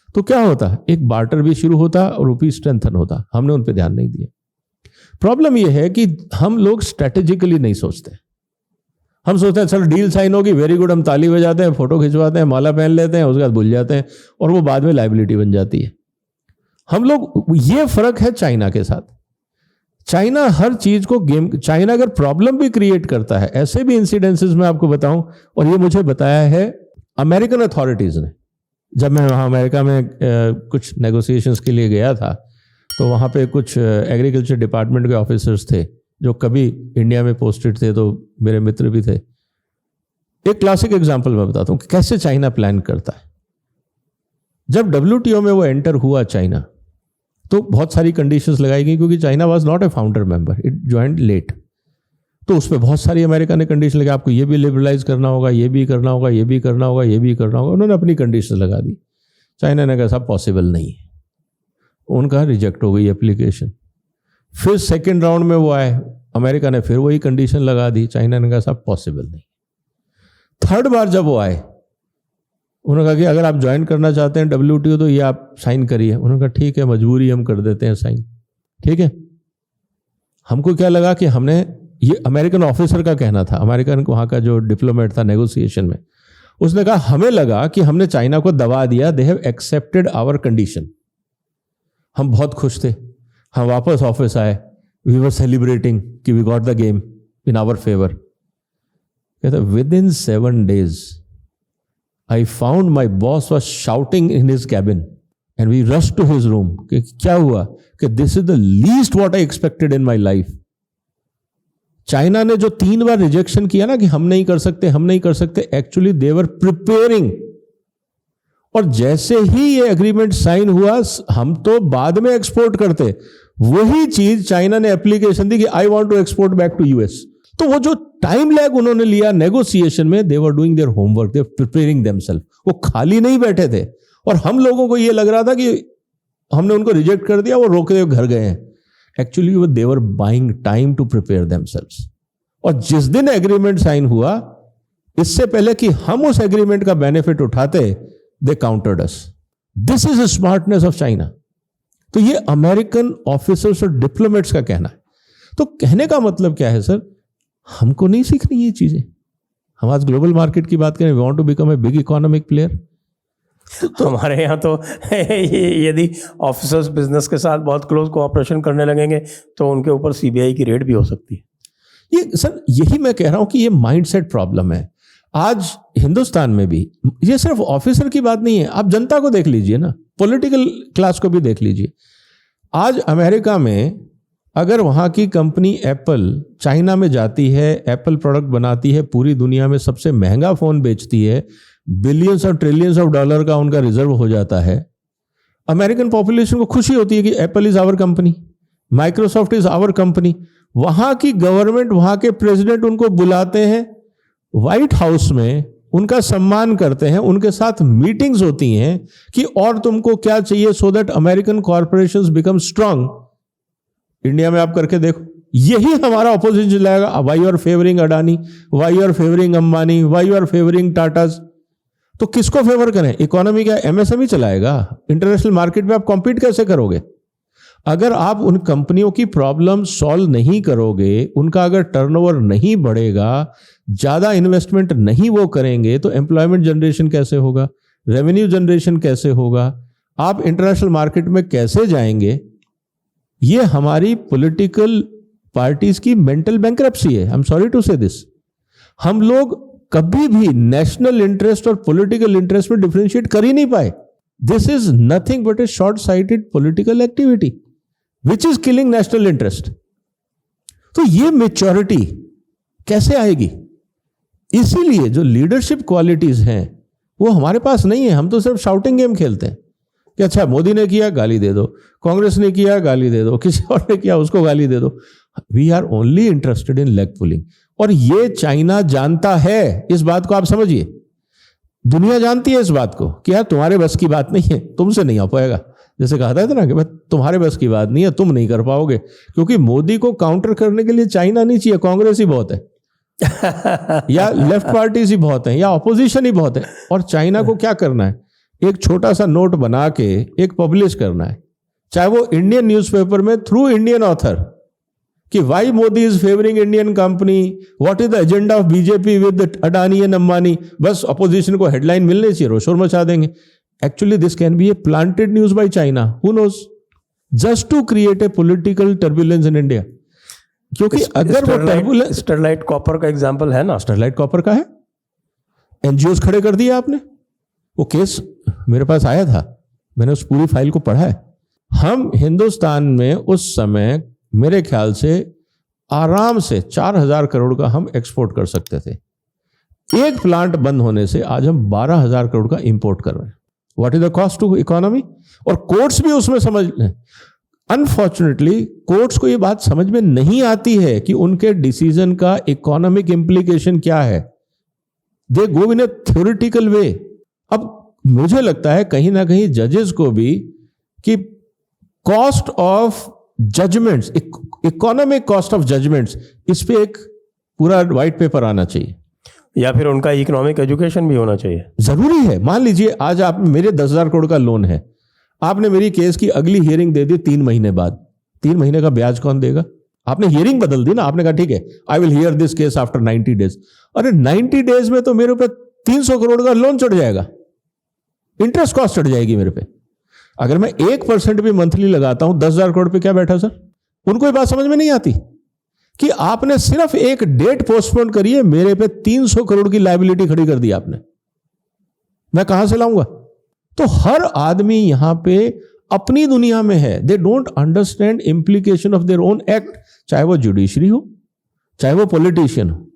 तो क्या होता, एक बार्टर भी शुरू होता और रुपी स्ट्रेंथन होता। हमने उन पर ध्यान नहीं दिया। प्रॉब्लम यह है कि हम लोग स्ट्रेटेजिकली नहीं सोचते। हम सोचते हैं चलो डील साइन होगी, वेरी गुड, हम ताली बजाते हैं, फोटो खिंचवाते हैं, माला पहन लेते हैं, उसके बाद भूल जाते हैं और वो बाद में लायबिलिटी बन जाती है। हम लोग, ये फर्क है चाइना के साथ। चाइना हर चीज को गेम, चाइना अगर प्रॉब्लम भी क्रिएट करता है, ऐसे भी इंसिडेंसेस मैं आपको बताऊं, और ये मुझे बताया है अमेरिकन अथॉरिटीज ने। जब मैं वहाँ अमेरिका में कुछ नेगोशिएशंस के लिए गया था, तो वहाँ पे कुछ एग्रीकल्चर डिपार्टमेंट के ऑफिसर्स थे जो कभी इंडिया में पोस्टेड थे, तो मेरे मित्र भी थे। एक क्लासिक एग्जांपल मैं बताता हूँ कि कैसे चाइना प्लान करता है। जब WTO में वो एंटर हुआ चाइना, तो बहुत सारी कंडीशंस लगाई गई, क्योंकि China was not a founder member, it joined late. तो उस पर बहुत सारी अमेरिका ने कंडीशन लगा, आपको ये भी लिबरलाइज करना होगा, ये भी करना होगा, ये भी करना होगा, ये भी करना होगा। उन्होंने अपनी कंडीशन लगा दी। चाइना ने कहा साहब पॉसिबल नहीं है, उनका रिजेक्ट हो गई एप्लीकेशन। फिर सेकेंड राउंड में वो आए, अमेरिका ने फिर वही कंडीशन लगा दी, चाइना ने कहा साहब पॉसिबल नहीं। थर्ड बार जब वो आए, उन्होंने कहा कि अगर आप ज्वाइन करना चाहते हैं WTO तो ये आप साइन करिए। उन्होंने कहा ठीक है, मजबूरी हम कर देते हैं साइन, ठीक है। हमको क्या लगा कि हमने, ये अमेरिकन ऑफिसर का कहना था, अमेरिकन वहाँ का जो डिप्लोमेट था नेगोशिएशन में, उसने कहा हमें लगा कि हमने चाइना को दबा दिया, they have accepted our condition. हम बहुत खुश थे, हम वापस ऑफिस आए, वी वर सेलिब्रेटिंग कि we got the game in our favour. कहता within 7 days I found my boss was shouting in his cabin and we rushed to his room कि क्या हुआ, कि this is the least what I expected in my life। China ने जो 3 बार rejection किया ना कि हम नहीं कर सकते, हम नहीं कर सकते, एक्चुअली दे वर प्रिपेयरिंग। और जैसे ही ये एग्रीमेंट साइन हुआ, हम तो बाद में एक्सपोर्ट करते, वही चीज चाइना ने एप्लीकेशन दी कि I want to export back to US। तो वो जो टाइम लैग उन्होंने लिया नेगोशिएशन में, they were doing their homework, they were preparing themself. वो खाली नहीं बैठे थे। और हम लोगों को ये लग रहा था कि हमने उनको रिजेक्ट कर दिया, वो रोकते हुए घर गए हैं। एक्चुअली वो they were buying time to prepare themselves. और जिस दिन एग्रीमेंट साइन हुआ, इससे पहले कि हम उस एग्रीमेंट का बेनिफिट उठाते, they countered us. This is a smartness of China. तो ये अमेरिकन ऑफिसर्स और डिप्लोमेट्स का कहना है। तो कहने का मतलब क्या है सर, हमको नहीं सीखनी ये चीजें। हम आज ग्लोबल मार्केट की बात करें, we want to become a big economic player. तो हमारे यहाँ तो यदि ऑफिसर्स बिजनेस के साथ बहुत क्लोज कोऑपरेशन करने लगेंगे तो उनके ऊपर CBI की रेड भी हो सकती है। ये सर, यही मैं कह रहा हूं कि ये माइंडसेट प्रॉब्लम है आज हिंदुस्तान में भी। ये सिर्फ ऑफिसर की बात नहीं है, आप जनता को देख लीजिए ना, पॉलिटिकल क्लास को भी देख लीजिए। आज अमेरिका में अगर वहाँ की कंपनी एप्पल चाइना में जाती है, एप्पल प्रोडक्ट बनाती है, पूरी दुनिया में सबसे महंगा फ़ोन बेचती है, बिलियंस और ट्रिलियंस ऑफ डॉलर का उनका रिजर्व हो जाता है, अमेरिकन पॉपुलेशन को खुशी होती है कि Apple is our company, Microsoft is our company. वहाँ की गवर्नमेंट, वहाँ के प्रेसिडेंट उनको बुलाते हैं व्हाइट हाउस में, उनका सम्मान करते हैं, उनके साथ मीटिंग्स होती हैं कि और तुमको क्या चाहिए so that American corporations become strong. India में आप करके देखो, यही हमारा ऑपोजिशन चलाएगा। Why you are favouring Adani, why you are favouring Ambani, why you are favouring Tatas. तो किसको फेवर करें? इकोनॉमी क्या MSME चलाएगा? इंटरनेशनल मार्केट में आप कॉम्पीट कैसे करोगे? अगर आप उन कंपनियों की प्रॉब्लम सॉल्व नहीं करोगे, उनका अगर टर्नओवर नहीं बढ़ेगा, ज्यादा इन्वेस्टमेंट नहीं वो करेंगे, तो एम्प्लॉयमेंट जनरेशन कैसे होगा, रेवेन्यू जनरेशन कैसे होगा, आप इंटरनेशनल मार्केट में कैसे जाएंगे? ये हमारी पॉलिटिकल पार्टीज की मेंटल बैंक्रप्सी है। आई एम सॉरी टू से दिस। हम लोग कभी भी नेशनल इंटरेस्ट और पॉलिटिकल इंटरेस्ट में डिफरेंशिएट कर ही नहीं पाए। This is nothing but A short sighted political activity which is killing national interest. तो ये मेच्योरिटी कैसे आएगी? इसीलिए जो लीडरशिप क्वालिटीज हैं वो हमारे पास नहीं है। हम तो सिर्फ शाउटिंग गेम खेलते हैं कि अच्छा मोदी ने किया गाली दे दो, कांग्रेस ने किया गाली दे दो, किसी और ने किया उसको गाली दे दो। We are only interested in leg pulling. और ये चाइना जानता है, इस बात को आप समझिए। दुनिया जानती है इस बात को कि यार तुम्हारे बस की बात नहीं है, तुमसे नहीं आ पाएगा। जैसे कहा था ना कि भाई तुम्हारे बस की बात नहीं है, तुम नहीं कर पाओगे। क्योंकि मोदी को काउंटर करने के लिए चाइना नहीं चाहिए, कांग्रेस ही बहुत है या लेफ्ट पार्टीज ही बहुत है या ऑपोजिशन ही बहुत है। और चाइना को क्या करना है? एक छोटा सा नोट बना के एक पब्लिश करना है, चाहे वो इंडियन न्यूज़पेपर में थ्रू इंडियन ऑथर, कि why Modi is favouring Indian company, what is the agenda of BJP with Adani and Ambani. बस अपोजिशन को हेडलाइन मिलने चाहिए, रोशोर मचा देंगे। Actually this can be a planted news by China, who knows, just to create a political turbulence in India. क्योंकि अगर वो टर्बुलेंस, स्टरलाइट कॉपर का एग्जांपल है ना, स्टरलाइट कॉपर का है, एनजीओ खड़े कर दिए आपने। वो केस मेरे पास आया था, मैंने उस पूरी फाइल को पढ़ा है। हम हिंदुस्तान में उस समय मेरे ख्याल से आराम से 4,000 करोड़ का हम एक्सपोर्ट कर सकते थे। एक प्लांट बंद होने से आज हम 12,000 करोड़ का इंपोर्ट कर रहे हैं। What is the cost to economy? और कोर्ट्स भी उसमें समझ लें। अनफॉर्चुनेटली कोर्ट्स को ये बात समझ में नहीं आती है कि उनके डिसीजन का इकोनॉमिक इंप्लीकेशन क्या है। दे गो इन ए थ्योरेटिकल वे। अब मुझे लगता है कहीं ना कहीं जजेस को भी कि cost of judgments, economic cost of judgments, इस पे एक पूरा व्हाइट पेपर आना चाहिए, या फिर उनका इकोनॉमिक एजुकेशन भी होना चाहिए। जरूरी है। मान लीजिए आज आप, मेरे 10,000 करोड़ का लोन है, आपने मेरी केस की अगली हियरिंग दे दी 3 महीने बाद, 3 महीने का ब्याज कौन देगा? आपने हियरिंग बदल दी ना, आपने कहा ठीक है I will hear this case after 90 days. अरे 90 डेज में तो मेरे ऊपर 300 करोड़ का लोन चढ़ जाएगा, इंटरेस्ट कॉस्ट चढ़ जाएगी मेरे पे। अगर मैं 1% भी मंथली लगाता हूं 10,000 करोड़ पे, क्या बैठा सर? उनको ये बात समझ में नहीं आती कि आपने सिर्फ एक डेट पोस्टपोन करिए, मेरे पे 300 करोड़ की लायबिलिटी खड़ी कर दी आपने, मैं कहां से लाऊंगा? तो हर आदमी यहां पे अपनी दुनिया में है। They don't understand implication of their own act, चाहे वो जुडिशरी हो, चाहे वो पॉलिटिशियन हो।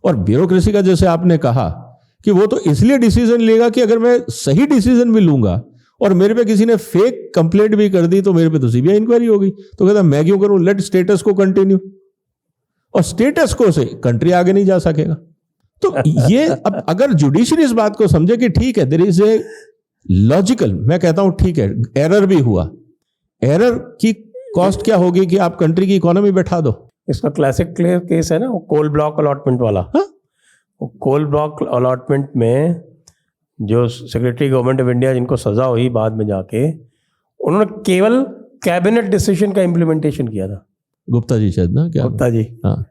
और ब्यूरोक्रेसी का जैसे आपने कहा कि वो तो इसलिए डिसीजन लेगा कि अगर मैं सही डिसीजन भी लूंगा और मेरे पे किसी ने फेक कंप्लेंट भी कर दी तो मेरे पे तो सीबीआई इंक्वायरी होगी, तो कहता मैं क्यों करूं, लेट स्टेटस को कंटिन्यू। और स्टेटस को से कंट्री आगे नहीं जा सकेगा। तो ये अब अगर जुडिशरी इस बात को समझे कि ठीक है देयर इज ए लॉजिकल, मैं कहता हूं ठीक है एरर भी हुआ, एरर की कॉस्ट क्या होगी कि आप कंट्री की इकोनॉमी बैठा दो। इसका क्लासिक केस है ना, वो कोल ब्लॉक अलॉटमेंट वाला। वो कोल ब्लॉक अलॉटमेंट में जो सेक्रेटरी गवर्नमेंट ऑफ इंडिया जिनको सजा हुई बाद में जाके, उन्होंने केवल कैबिनेट डिसीजन का इम्प्लीमेंटेशन किया था। गुप्ता जी शायद ना, क्या गुप्ता जी, हाँ।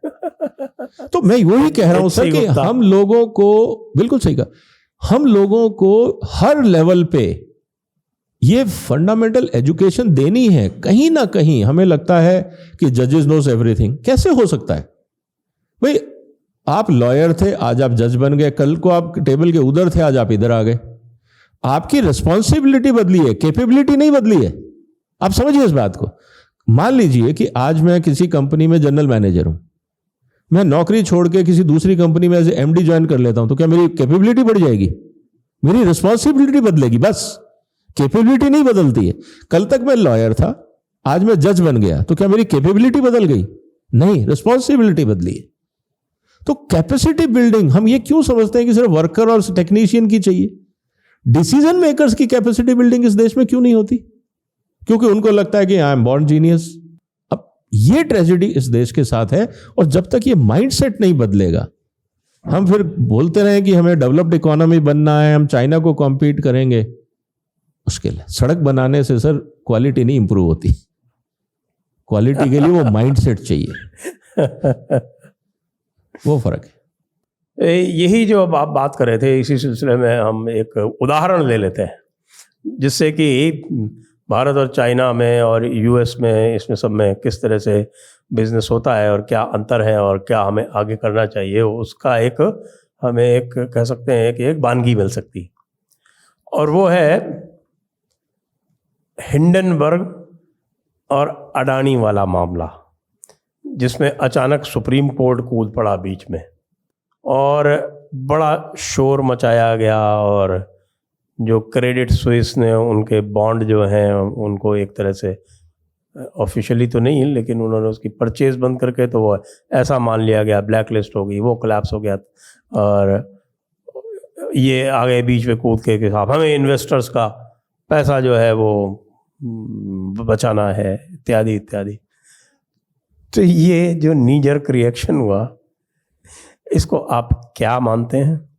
तो मैं वही कह रहा हूं सर कि हम लोगों को, बिल्कुल सही कहा, हम लोगों को हर लेवल पे ये फंडामेंटल एजुकेशन देनी है। कहीं ना कहीं हमें लगता है कि जजेस नोस एवरीथिंग। कैसे हो सकता है भाई? आप लॉयर थे, आज आप जज बन गए, कल को आप टेबल के उधर थे, आज आप इधर आ गए। आपकी रिस्पॉन्सिबिलिटी बदली है, कैपेबिलिटी नहीं बदली है। आप समझिए इस बात को। मान लीजिए कि आज मैं किसी कंपनी में जनरल मैनेजर हूं, मैं नौकरी छोड़ के किसी दूसरी कंपनी में एज एमडी ज्वाइन कर लेता हूं, तो क्या मेरी कैपेबिलिटी बढ़ जाएगी? मेरी रिस्पॉन्सिबिलिटी बदलेगी, बस कैपेबिलिटी नहीं बदलती है। कल तक मैं लॉयर था, आज मैं जज बन गया, तो क्या मेरी कैपेबिलिटी बदल गई? नहीं, रिस्पॉन्सिबिलिटी बदली है। तो कैपेसिटी बिल्डिंग हम ये क्यों समझते हैं कि सिर्फ वर्कर और टेक्नीशियन की चाहिए? डिसीजन मेकर्स की कैपेसिटी बिल्डिंग इस देश में क्यों नहीं होती? क्योंकि उनको लगता है कि आई एम बॉर्न जीनियस। अब ये ट्रेजेडी इस देश के साथ है। और जब तक ये माइंडसेट नहीं बदलेगा, हम फिर बोलते रहे कि हमें डेवलप्ड इकोनॉमी बनना है, हम चाइना को कॉम्पीट करेंगे, मुश्किल है। सड़क बनाने से सर क्वालिटी नहीं इंप्रूव होती, क्वालिटी के लिए वो माइंडसेट चाहिए, वो फर्क है। यही जो अब आप बात कर रहे थे, इसी सिलसिले में हम एक उदाहरण ले लेते हैं जिससे कि भारत और चाइना में और यूएस में, इसमें सब में किस तरह से बिजनेस होता है और क्या अंतर है और क्या हमें आगे करना चाहिए, उसका एक हमें एक कह सकते हैं कि एक वानगी मिल सकती। और वो है हिंडनबर्ग और अडानी वाला मामला, जिसमें अचानक सुप्रीम कोर्ट कूद पड़ा बीच में और बड़ा शोर मचाया गया, और जो क्रेडिट स्विस ने उनके बॉन्ड जो हैं उनको एक तरह से ऑफिशियली तो नहीं लेकिन उन्होंने उसकी परचेज बंद करके तो वो ऐसा मान लिया गया, ब्लैक लिस्ट हो गई, वो कोलैप्स हो गया। और ये आगे बीच में कूद के साहब हमें इन्वेस्टर्स का पैसा जो है वो बचाना है, इत्यादि इत्यादि। तो ये जो नी जर्क रिएक्शन हुआ, इसको आप क्या मानते हैं?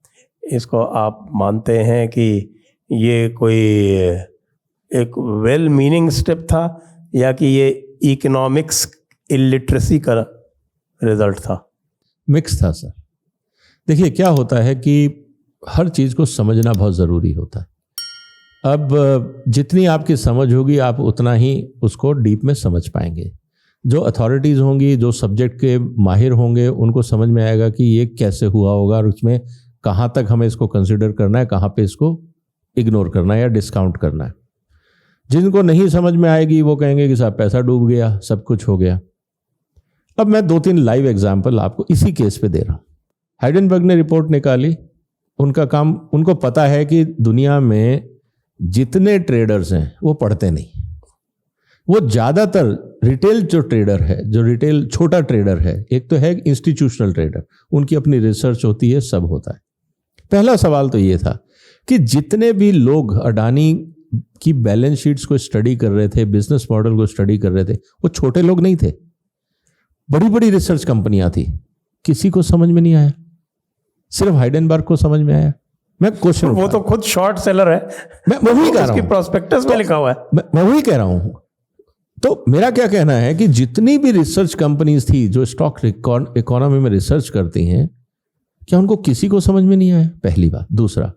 इसको आप मानते हैं कि ये कोई एक वेल मीनिंग स्टेप था, या कि ये इकोनॉमिक्स इलिटरेसी का रिजल्ट था? मिक्स था सर। देखिए क्या होता है कि हर चीज़ को समझना बहुत ज़रूरी होता है। अब जितनी आपकी समझ होगी आप उतना ही उसको डीप में समझ पाएंगे। जो अथॉरिटीज़ होंगी, जो सब्जेक्ट के माहिर होंगे, उनको समझ में आएगा कि ये कैसे हुआ होगा और उसमें कहाँ तक हमें इसको कंसिडर करना है, कहाँ पे इसको इग्नोर करना है या डिस्काउंट करना है। जिनको नहीं समझ में आएगी वो कहेंगे कि साहब पैसा डूब गया, सब कुछ हो गया। अब मैं 2-3 लाइव एग्जाम्पल आपको इसी केस पे दे रहा हूँ। हाइडेनबर्ग ने रिपोर्ट निकाली, उनका काम, उनको पता है कि दुनिया में जितने ट्रेडर्स हैं वो पढ़ते नहीं, वो ज़्यादातर रिटेल जो ट्रेडर है, जो रिटेल छोटा ट्रेडर है, एक तो है इंस्टीट्यूशनल ट्रेडर, उनकी अपनी रिसर्च होती है, सब होता है। पहला सवाल तो ये था कि जितने भी लोग अडानी की बैलेंस शीट्स को स्टडी कर रहे थे, बिजनेस मॉडल को स्टडी कर रहे थे, वो छोटे लोग नहीं थे, बड़ी बड़ी रिसर्च कंपनियां थी। किसी को समझ में नहीं आया, सिर्फ हाइडेनबर्ग को समझ में आया। मैं क्वेश्चन, वो तो खुद शॉर्ट सेलर है, मैं वही कह रहा हूं, प्रोस्पेक्टस में लिखा हुआ है, मैं वही कह रहा हूं। तो मेरा क्या कहना है कि जितनी भी रिसर्च कंपनीज थी जो स्टॉक इकोनॉमी में रिसर्च करती हैं, क्या उनको किसी को समझ में नहीं आया? पहली बात। दूसरा,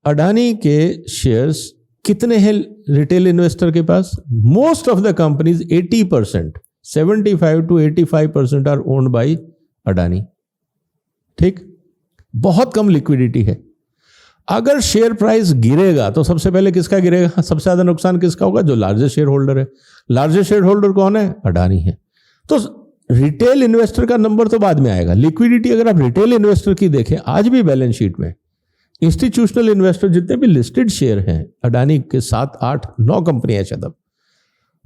अडानी के शेयर्स कितने हैं रिटेल इन्वेस्टर के पास? Most of the companies 80%, 75 to 85% are owned by Adani. ठीक, बहुत कम लिक्विडिटी है। अगर शेयर प्राइस गिरेगा तो सबसे पहले किसका गिरेगा? सबसे ज्यादा नुकसान किसका होगा? जो लार्जेस्ट शेयर होल्डर है। लार्जेस्ट शेयर होल्डर कौन है? अडानी है। तो रिटेल इन्वेस्टर का नंबर तो बाद में आएगा। लिक्विडिटी अगर आप रिटेल इन्वेस्टर की देखें, आज भी बैलेंस शीट में इंस्टीट्यूशनल इन्वेस्टर जितने भी लिस्टेड शेयर हैं, अडानी के 7, 8, 9 कंपनियां शायद,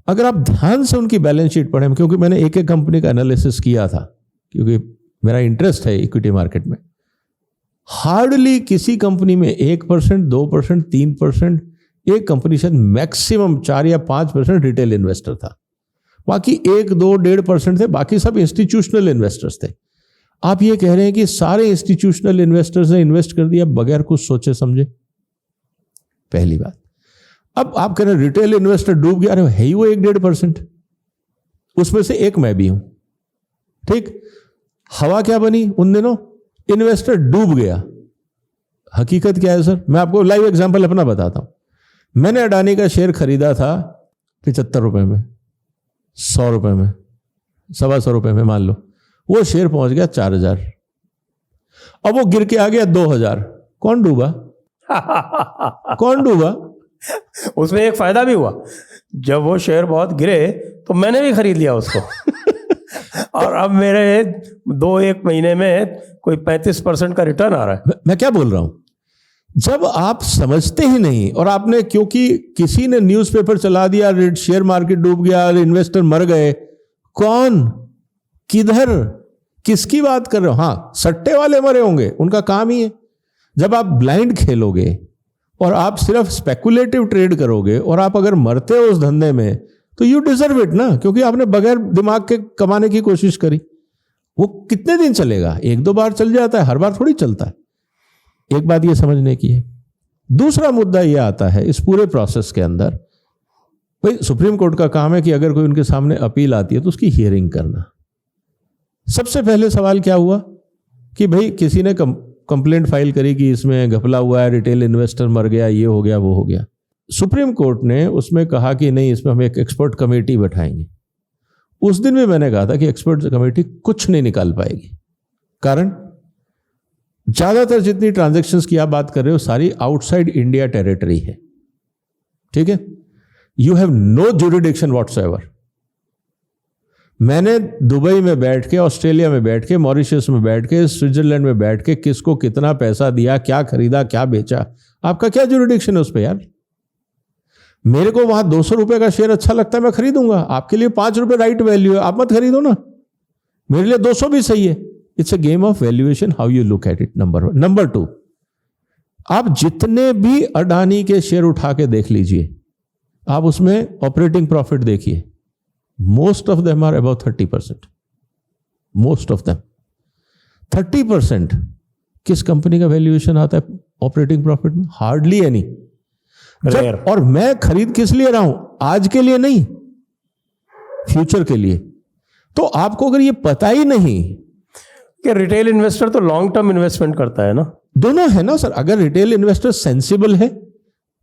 अगर आप ध्यान से उनकी बैलेंस शीट पढ़ें, क्योंकि मैंने एक एक कंपनी का एनालिसिस किया था, क्योंकि मेरा इंटरेस्ट है इक्विटी मार्केट में, हार्डली किसी कंपनी में 1%, 2%, 3%, एक कंपनी शायद मैक्सिमम 4 या 5% रिटेल इन्वेस्टर था। बाकी 1, 2, 1.5% थे, बाकी सब इंस्टीट्यूशनल इन्वेस्टर्स थे। आप ये कह रहे हैं कि सारे इंस्टीट्यूशनल इन्वेस्टर्स ने इन्वेस्ट कर दिया बगैर कुछ सोचे समझे? पहली बात। अब आप कह रहे हैं रिटेल इन्वेस्टर डूब गया, अरे है ही वो 1-1.5%, उसमें से एक मैं भी हूं। ठीक, हवा क्या बनी उन दिनों? इन्वेस्टर डूब गया। हकीकत क्या है सर? मैं आपको लाइव एग्जांपल अपना बताता हूं। मैंने अडानी का शेयर खरीदा था 75 रुपए में, 100 रुपए में, 125 रुपए में मान लो। वो शेयर पहुंच गया 4000, अब वो गिर के आ गया 2000। कौन डूबा? कौन डूबा? उसमें एक फायदा भी हुआ, जब वो शेयर बहुत गिरे तो मैंने भी खरीद लिया उसको और अब मेरे 2-1 महीने में कोई 35% का रिटर्न आ रहा है। मैं क्या बोल रहा हूं? जब आप समझते ही नहीं और आपने, क्योंकि किसी ने न्यूज़पेपर चला दिया, शेयर मार्केट डूब गया, इन्वेस्टर मर गए, कौन, किधर, किसकी बात कर रहे हो? हाँ, सट्टे वाले मरे होंगे, उनका काम ही है। जब आप ब्लाइंड खेलोगे और आप सिर्फ स्पेकुलेटिव ट्रेड करोगे और आप अगर मरते हो उस धंधे में, तो यू डिजर्व इट ना, क्योंकि आपने बगैर दिमाग के कमाने की कोशिश करी। वो कितने दिन चलेगा? 1-2 बार चल जाता है, हर बार थोड़ी चलता है। एक बात ये समझने की है। दूसरा मुद्दा ये आता है इस पूरे प्रोसेस के अंदर, भाई सुप्रीम कोर्ट का काम है कि अगर कोई उनके सामने अपील आती है तो उसकी हियरिंग करना। सबसे पहले सवाल क्या हुआ कि भाई किसी ने कंप्लेंट फाइल करी कि इसमें घपला हुआ है, रिटेल इन्वेस्टर मर गया, ये हो गया, वो हो गया। सुप्रीम कोर्ट ने उसमें कहा कि नहीं, इसमें हम एक एक्सपर्ट कमेटी बैठाएंगे। उस दिन भी मैंने कहा था कि एक्सपर्ट कमेटी कुछ नहीं निकाल पाएगी। कारण, ज्यादातर जितनी ट्रांजैक्शंस की आप बात कर रहे हो सारी आउटसाइड इंडिया टेरिटरी है। ठीक है, you have no jurisdiction whatsoever. मैंने दुबई में बैठ के, ऑस्ट्रेलिया में बैठ के, मॉरिशस में बैठ के, स्विट्जरलैंड में बैठ के किसको कितना पैसा दिया, क्या खरीदा, क्या बेचा, आपका क्या जुरिडिक्शन है उस पर यार? मेरे को वहां 200 रुपए का शेयर अच्छा लगता है, मैं खरीदूंगा। आपके लिए 5 रुपए राइट वैल्यू है, आप मत खरीदो ना। मेरे लिए 200 भी सही है। It's a game of valuation, how you look at it, number 1। Number 2, आप जितने भी अडानी के शेयर उठा के देख लीजिए, आप उसमें ऑपरेटिंग प्रॉफिट देखिए, most of them are about 30%। Most of them 30%। किस कंपनी का वैल्यूएशन आता है ऑपरेटिंग प्रॉफिट में? Hardly any. और मैं खरीद किस लिए रहा हूं? आज के लिए नहीं, फ्यूचर के लिए। तो आपको अगर ये पता ही नहीं कि रिटेल इन्वेस्टर तो लॉन्ग टर्म इन्वेस्टमेंट करता है ना, दोनों है ना सर। अगर रिटेल इन्वेस्टर सेंसिबल है,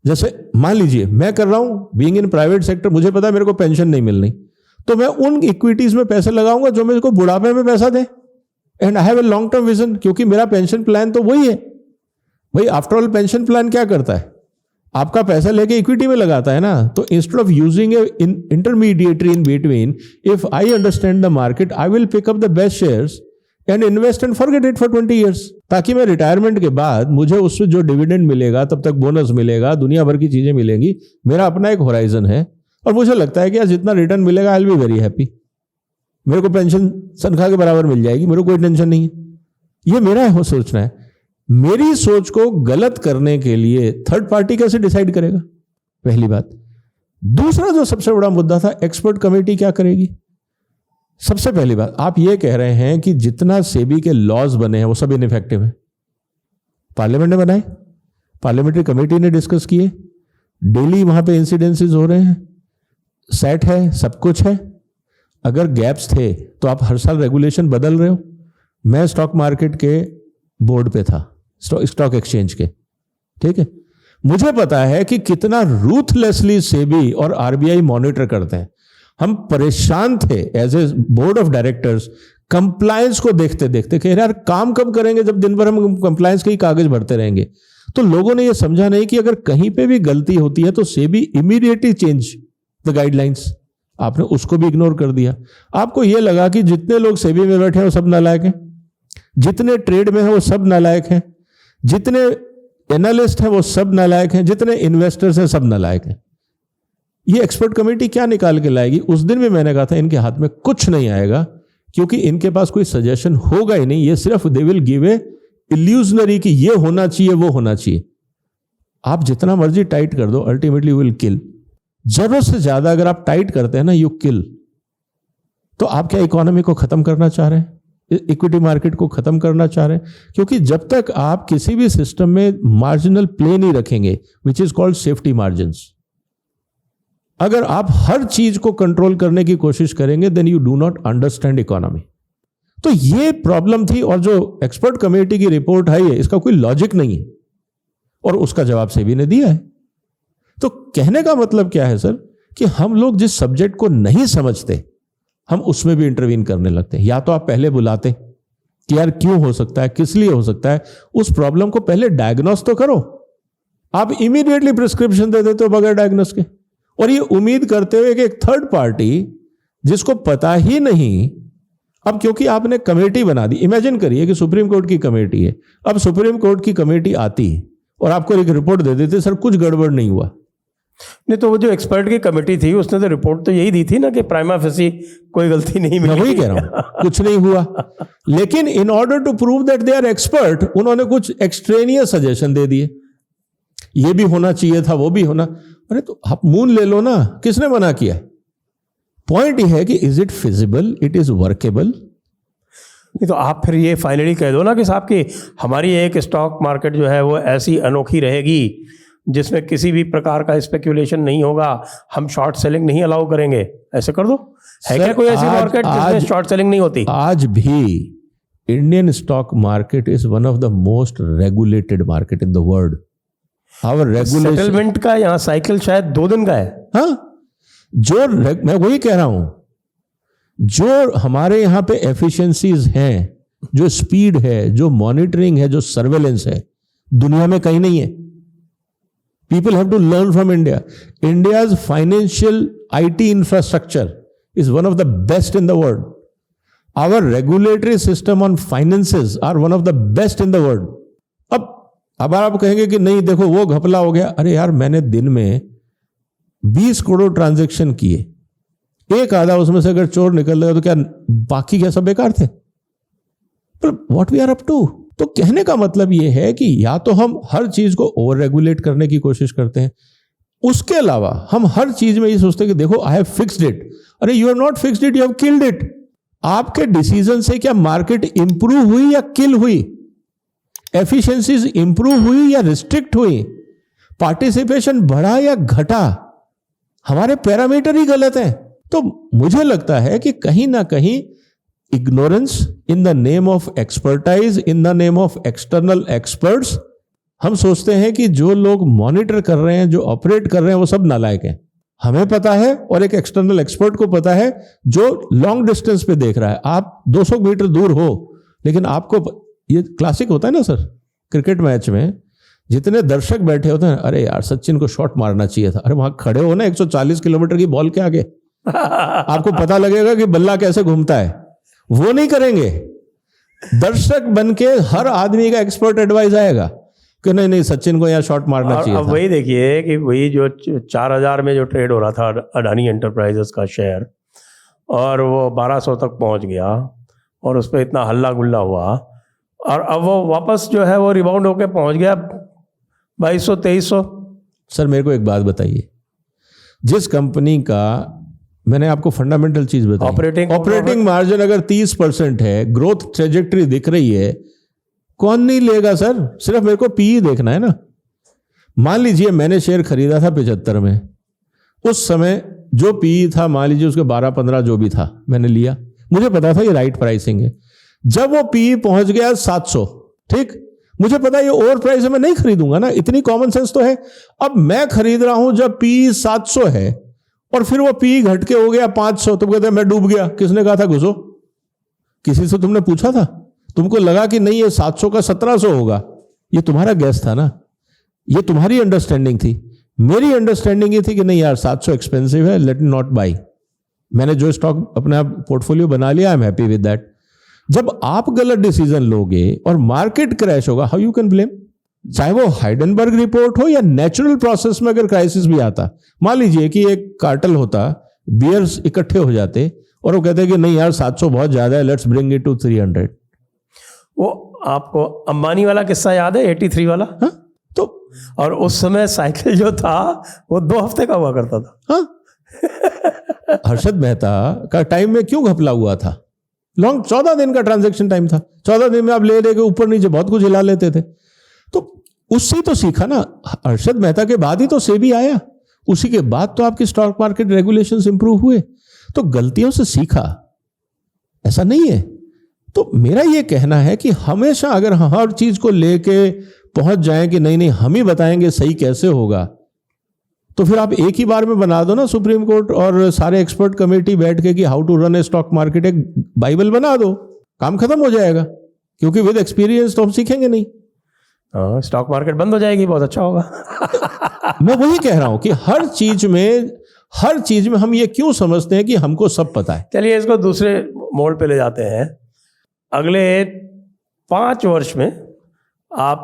जैसे मान लीजिए मैं कर रहा हूं बीइंग इन प्राइवेट सेक्टर, मुझे पता है मेरे को पेंशन नहीं मिलनी, तो मैं उन इक्विटीज में पैसे लगाऊंगा जो मेरे को बुढ़ापे में पैसा दे, and I have a long term vision, क्योंकि मेरा पेंशन प्लान तो वही है भाई। आफ्टर ऑल पेंशन प्लान क्या करता है? आपका पैसा लेके इक्विटी में लगाता है ना। तो instead of using a intermediary in between, if I understand the market, I will pick up the best shares and invest and forget it for 20 years, ताकि मैं रिटायरमेंट के बाद मुझे उससे जो डिविडेंड मिलेगा, तब तक बोनस मिलेगा, दुनिया भर की चीजें मिलेंगी, मेरा अपना एक होराइजन है। और मुझे लगता है कि यार जितना रिटर्न मिलेगा I will be very happy, मेरे को पेंशन तनख्वाह के बराबर मिल जाएगी, मेरे को कोई टेंशन नहीं है। ये मेरा है, सोचना है। मेरी सोच को गलत करने के लिए थर्ड पार्टी कैसे डिसाइड करेगा? पहली बात। दूसरा जो सबसे बड़ा मुद्दा था, एक्सपर्ट कमेटी क्या करेगी? सबसे पहली बात, आप ये कह रहे हैं कि जितना सेबी के लॉज बने हैं वो सब इनइफेक्टिव है। पार्लियामेंट ने बनाए, पार्लियामेंट्री कमेटी ने डिस्कस किए, डेली वहां पे इंसिडेंसेस हो रहे हैं, सेट है, सब कुछ है। अगर गैप्स थे तो आप हर साल रेगुलेशन बदल रहे हो। मैं स्टॉक मार्केट के बोर्ड पे था, स्टॉक एक्सचेंज के, ठीक है। मुझे पता है कि कितना रूथलेसली सेबी और आरबीआई मॉनिटर करते हैं। हम परेशान थे as a board of directors compliance को देखते देखते कि यार काम कब करेंगे जब दिन भर हम कंप्लायंस के ही कागज भरते रहेंगे। तो लोगों ने यह समझा नहीं कि अगर कहीं पे भी गलती होती है तो SEBI immediately change the guidelines. आपने उसको भी इग्नोर कर दिया। आपको यह लगा कि जितने लोग सेबी में बैठे हैं वो सब नालायक हैं, जितने ट्रेड में हैं वो सब नालायक हैं, जितने एनालिस्ट हैं वो सब नालायक हैं, जितने इन्वेस्टर्स हैं सब नालायक हैं। ये एक्सपर्ट कमेटी क्या निकाल के लाएगी? उस दिन भी मैंने कहा था इनके हाथ में कुछ नहीं आएगा, क्योंकि इनके पास कोई सजेशन होगा ही नहीं। ये सिर्फ they will give a illusionary कि ये होना चाहिए, वो होना चाहिए। आप जितना मर्जी टाइट कर दो, अल्टीमेटली विल किल। जरूरत से ज्यादा अगर आप टाइट करते हैं ना, यू किल। तो आप क्या इकोनॉमी को खत्म करना चाह रहे हैं? इक्विटी मार्केट को खत्म करना चाह रहे हैं? क्योंकि जब तक आप किसी भी सिस्टम में मार्जिनल प्ले नहीं रखेंगे, which is called safety margins, अगर आप हर चीज को कंट्रोल करने की कोशिश करेंगे, then you do not understand economy. तो ये प्रॉब्लम थी। और जो एक्सपर्ट कमेटी की रिपोर्ट आई है, इसका कोई लॉजिक नहीं है, और उसका जवाब सेबी ने दिया है। तो कहने का मतलब क्या है सर, कि हम लोग जिस सब्जेक्ट को नहीं समझते, हम उसमें भी इंटरवीन करने लगते हैं। या तो आप पहले बुलाते कि यार क्यों हो सकता है, किस लिए हो सकता है, उस प्रॉब्लम को पहले डायग्नोस तो करो। आप इमीडिएटली प्रिस्क्रिप्शन दे देते हो बगैर डायग्नोस के, और ये उम्मीद करते हुए कि एक थर्ड पार्टी जिसको पता ही नहीं, अब क्योंकि आपने कमेटी बना दी। इमेजिन करिए कि सुप्रीम कोर्ट की कमेटी है, अब सुप्रीम कोर्ट की कमेटी आती और आपको एक रिपोर्ट दे देते, सर कुछ गड़बड़ नहीं हुआ। नहीं तो वो जो एक्सपर्ट की कमेटी थी उसने तो रिपोर्ट तो यही दी थी ना कि प्राइमा फेसी कोई गलती नहीं मिली। मैं वही कह रहा हूं, कुछ नहीं हुआ। लेकिन in order to prove that they are expert, उन्होंने कुछ एक्सट्रेनियस सजेशन दे दिए, ये भी होना चाहिए था, वो भी होना। अरे तो आप मून ले लो ना, किसने मना किया? पॉइंट ये है कि is it feasible, it is workable. नहीं तो आप फिर ये फाइनली कह दो ना कि साहब कि हमारी एक स्टॉक मार्केट जो है वो ऐसी अनोखी रहेगी जिसमें किसी भी प्रकार का स्पेक्यूलेशन नहीं होगा, हम शॉर्ट सेलिंग नहीं अलाउ करेंगे, ऐसे कर दो। है क्या कोई ऐसी मार्केट जिसमें शॉर्ट सेलिंग नहीं होती? आज भी Indian stock market is one of the most regulated market in the world. Our regulation, settlement का यहाँ साइकिल शायद 2 दिन का है। हाँ, मैं वही कह रहा हूं, जो हमारे यहाँ पे एफिशिएंसीज हैं, जो स्पीड है, जो मॉनिटरिंग है, जो सर्वेलेंस है, दुनिया में कहीं नहीं है। People have to learn from India. India's financial IT infrastructure is one of the best in the world. Our regulatory system on finances are one of the best in the world. अब आप कहेंगे कि नहीं देखो वो घपला हो गया। अरे यार, मैंने दिन में 20 करोड़ ट्रांजैक्शन किए, एक आधा उसमें से अगर चोर निकल गया तो क्या बाकी क्या सब बेकार थे? What we are up to. तो कहने का मतलब ये है कि या तो हम हर चीज को ओवर रेगुलेट करने की कोशिश करते हैं, उसके अलावा हम हर चीज में ये सोचते हैं कि देखो आई हैव फिक्स्ड इट। अरे you have not fixed it, you have killed it. आपके डिसीजन से क्या मार्केट इंप्रूव हुई या किल हुई? एफिशिएंसीज इंप्रूव हुई या रिस्ट्रिक्ट हुई? पार्टिसिपेशन बढ़ा या घटा? हमारे पैरामीटर ही गलत हैं। तो मुझे लगता है कि कहीं ना कहीं ignorance in the name of expertise, in the name of external experts, हम सोचते हैं कि जो लोग मॉनिटर कर रहे हैं, जो ऑपरेट कर रहे हैं, वो सब नालायक हैं। हमें पता है और एक एक्सटर्नल एक्सपर्ट को पता है जो लॉन्ग डिस्टेंस पे देख रहा है। आप 200 मीटर दूर हो, लेकिन आपको ये क्लासिक होता है ना सर, क्रिकेट मैच में जितने दर्शक बैठे होते हैं, अरे यार सचिन को शॉट मारना चाहिए था। अरे वहां खड़े हो ना 140 किलोमीटर की बॉल के आगे, आपको पता लगेगा कि बल्ला कैसे घूमता है। वो नहीं करेंगे। दर्शक बन के हर आदमी का एक्सपर्ट एडवाइस आएगा कि नहीं नहीं सचिन को यहाँ शॉट मारना चाहिए अब था। वही देखिए कि वही जो 4000 में जो ट्रेड हो रहा था अडानी एंटरप्राइजेस का शेयर, और वो 1200 तक पहुंच गया और उस पर इतना हल्ला गुल्ला हुआ, और अब वो वापस जो है वो रिबाउंड होके पहुंच गया 2200-2300। सर मेरे को एक बात बताइए, जिस कंपनी का मैंने आपको फंडामेंटल चीज बताई, ऑपरेटिंग मार्जिन अगर 30% है, ग्रोथ ट्रेजेक्टरी दिख रही है, कौन नहीं लेगा सर? सिर्फ मेरे को पीई देखना है ना। मान लीजिए मैंने शेयर खरीदा था 75 में, उस समय जो पीई था मान लीजिए उसके 12-15 जो भी था, मैंने लिया, मुझे पता था ये राइट प्राइसिंग है। जब वो पीई पहुंच गया 700, ठीक, मुझे पता है ये ओवर प्राइस है, मैं नहीं खरीदूंगा ना, इतनी कॉमन सेंस तो है। अब मैं खरीद रहा हूं जब पीई 700 है और फिर वो पीई घट के हो गया 500, तो कहते हैं मैं डूब गया। किसने कहा था घुसो? किसी से तुमने पूछा था? तुमको लगा कि नहीं ये 700 का 1700 होगा, ये तुम्हारा गैस था ना, ये तुम्हारी अंडरस्टैंडिंग थी। मेरी अंडरस्टैंडिंग ये थी कि नहीं यार 700 एक्सपेंसिव है, लेट नॉट बाई। मैंने जो स्टॉक अपना पोर्टफोलियो बना लिया, I am happy with that. जब आप गलत डिसीजन लोगे और मार्केट क्रैश होगा, हाउ यू कैन ब्लेम? चाहे वो हाइडेनबर्ग रिपोर्ट हो या नेचुरल प्रोसेस में अगर क्राइसिस भी आता, मान लीजिए कि एक कार्टेल होता, बियर्स इकट्ठे हो जाते और वो कहते हैं कि नहीं यार 700 बहुत ज्यादा है, लेट्स ब्रिंग इट टू 300। वो आपको अंबानी वाला किस्सा याद है, 83 वाला? हाँ? तो और उस समय साइकिल जो था वो 2 हफ्ते का हुआ करता था। हाँ? हर्षद मेहता का टाइम में क्यों घपला हुआ था? लॉन्ग 14 दिन का ट्रांजैक्शन टाइम था। 14 दिन में आप ले के ऊपर नीचे बहुत कुछ हिला लेते थे। तो उससे तो सीखा ना। हर्षद मेहता के बाद ही तो सेबी आया, उसी के बाद तो आपके स्टॉक मार्केट रेगुलेशंस इंप्रूव हुए। तो गलतियों से सीखा, ऐसा नहीं है। तो मेरा ये कहना है कि हमेशा अगर हर चीज को लेके पहुंच जाएं कि नहीं नहीं हम ही बताएंगे सही कैसे होगा, तो फिर आप एक ही बार में बना दो ना सुप्रीम कोर्ट और सारे एक्सपर्ट कमेटी बैठ के कि how to run a stock market, एक बाइबल बना दो, काम खत्म हो जाएगा। क्योंकि विद एक्सपीरियंस तो हम सीखेंगे नहीं। स्टॉक मार्केट बंद हो जाएगी, बहुत अच्छा होगा। मैं वही कह रहा हूं कि हर चीज में हम ये क्यों समझते हैं कि हमको सब पता है। चलिए इसको दूसरे मोड़ पे ले जाते हैं। अगले 5 वर्ष में आप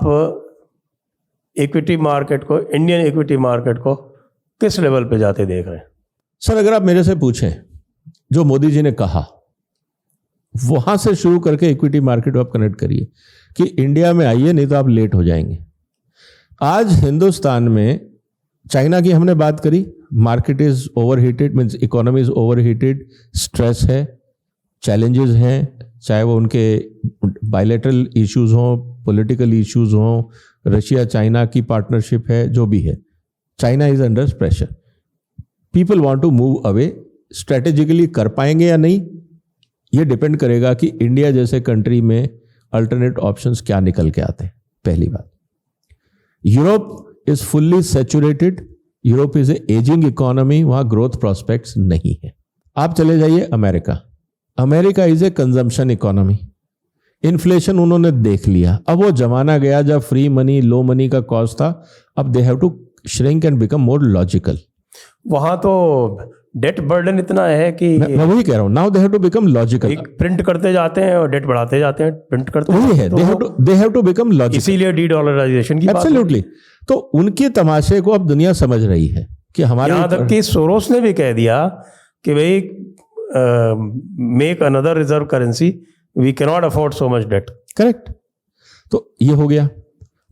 इक्विटी मार्केट को, इंडियन इक्विटी मार्केट को किस लेवल पे जाते देख रहे हैं? सर अगर आप मेरे से पूछें, जो मोदी जी ने कहा वहां से शुरू करके इक्विटी मार्केट को आप कनेक्ट करिए कि इंडिया में आइए, नहीं तो आप लेट हो जाएंगे। आज हिंदुस्तान में, चाइना की हमने बात करी, market is overheated, means economy is overheated, stress है, चैलेंजेस हैं, चाहे वो उनके बायलैटरल इश्यूज हों, पॉलिटिकल इश्यूज हों, रशिया चाइना की पार्टनरशिप है, जो भी है, China is under pressure. People want to move away. Strategically कर पाएंगे या नहीं, ये डिपेंड करेगा कि इंडिया जैसे कंट्री में अल्टरनेट ऑप्शंस क्या निकल के आते हैं। पहली बात, Europe is fully saturated, Europe is a ageing economy, वहां ग्रोथ प्रोस्पेक्ट्स नहीं है। आप चले जाइए America, America is a consumption economy, inflation उन्होंने देख लिया। अब वो जमाना गया जब फ्री मनी, लो मनी का कॉस्ट था, अब they have to shrink and become more logical. वहाँ तो डेट बर्डन इतना है कि मैं वही कह रहा हूँ, now they have to become logical. Print करते जाते हैं और डेट बढ़ाते जाते हैं, प्रिंट करते वही है, they have to become logical. इसीलिए डी-डॉलराइजेशन की बात है। एब्सोल्युटली। तो उनके तमाशे को अब दुनिया समझ रही है कि हमारे, यहाँ तक कि सोरोस ने भी कह दिया कि भाई make another reserve currency, we can not afford so much debt. Correct. तो ये हो गया।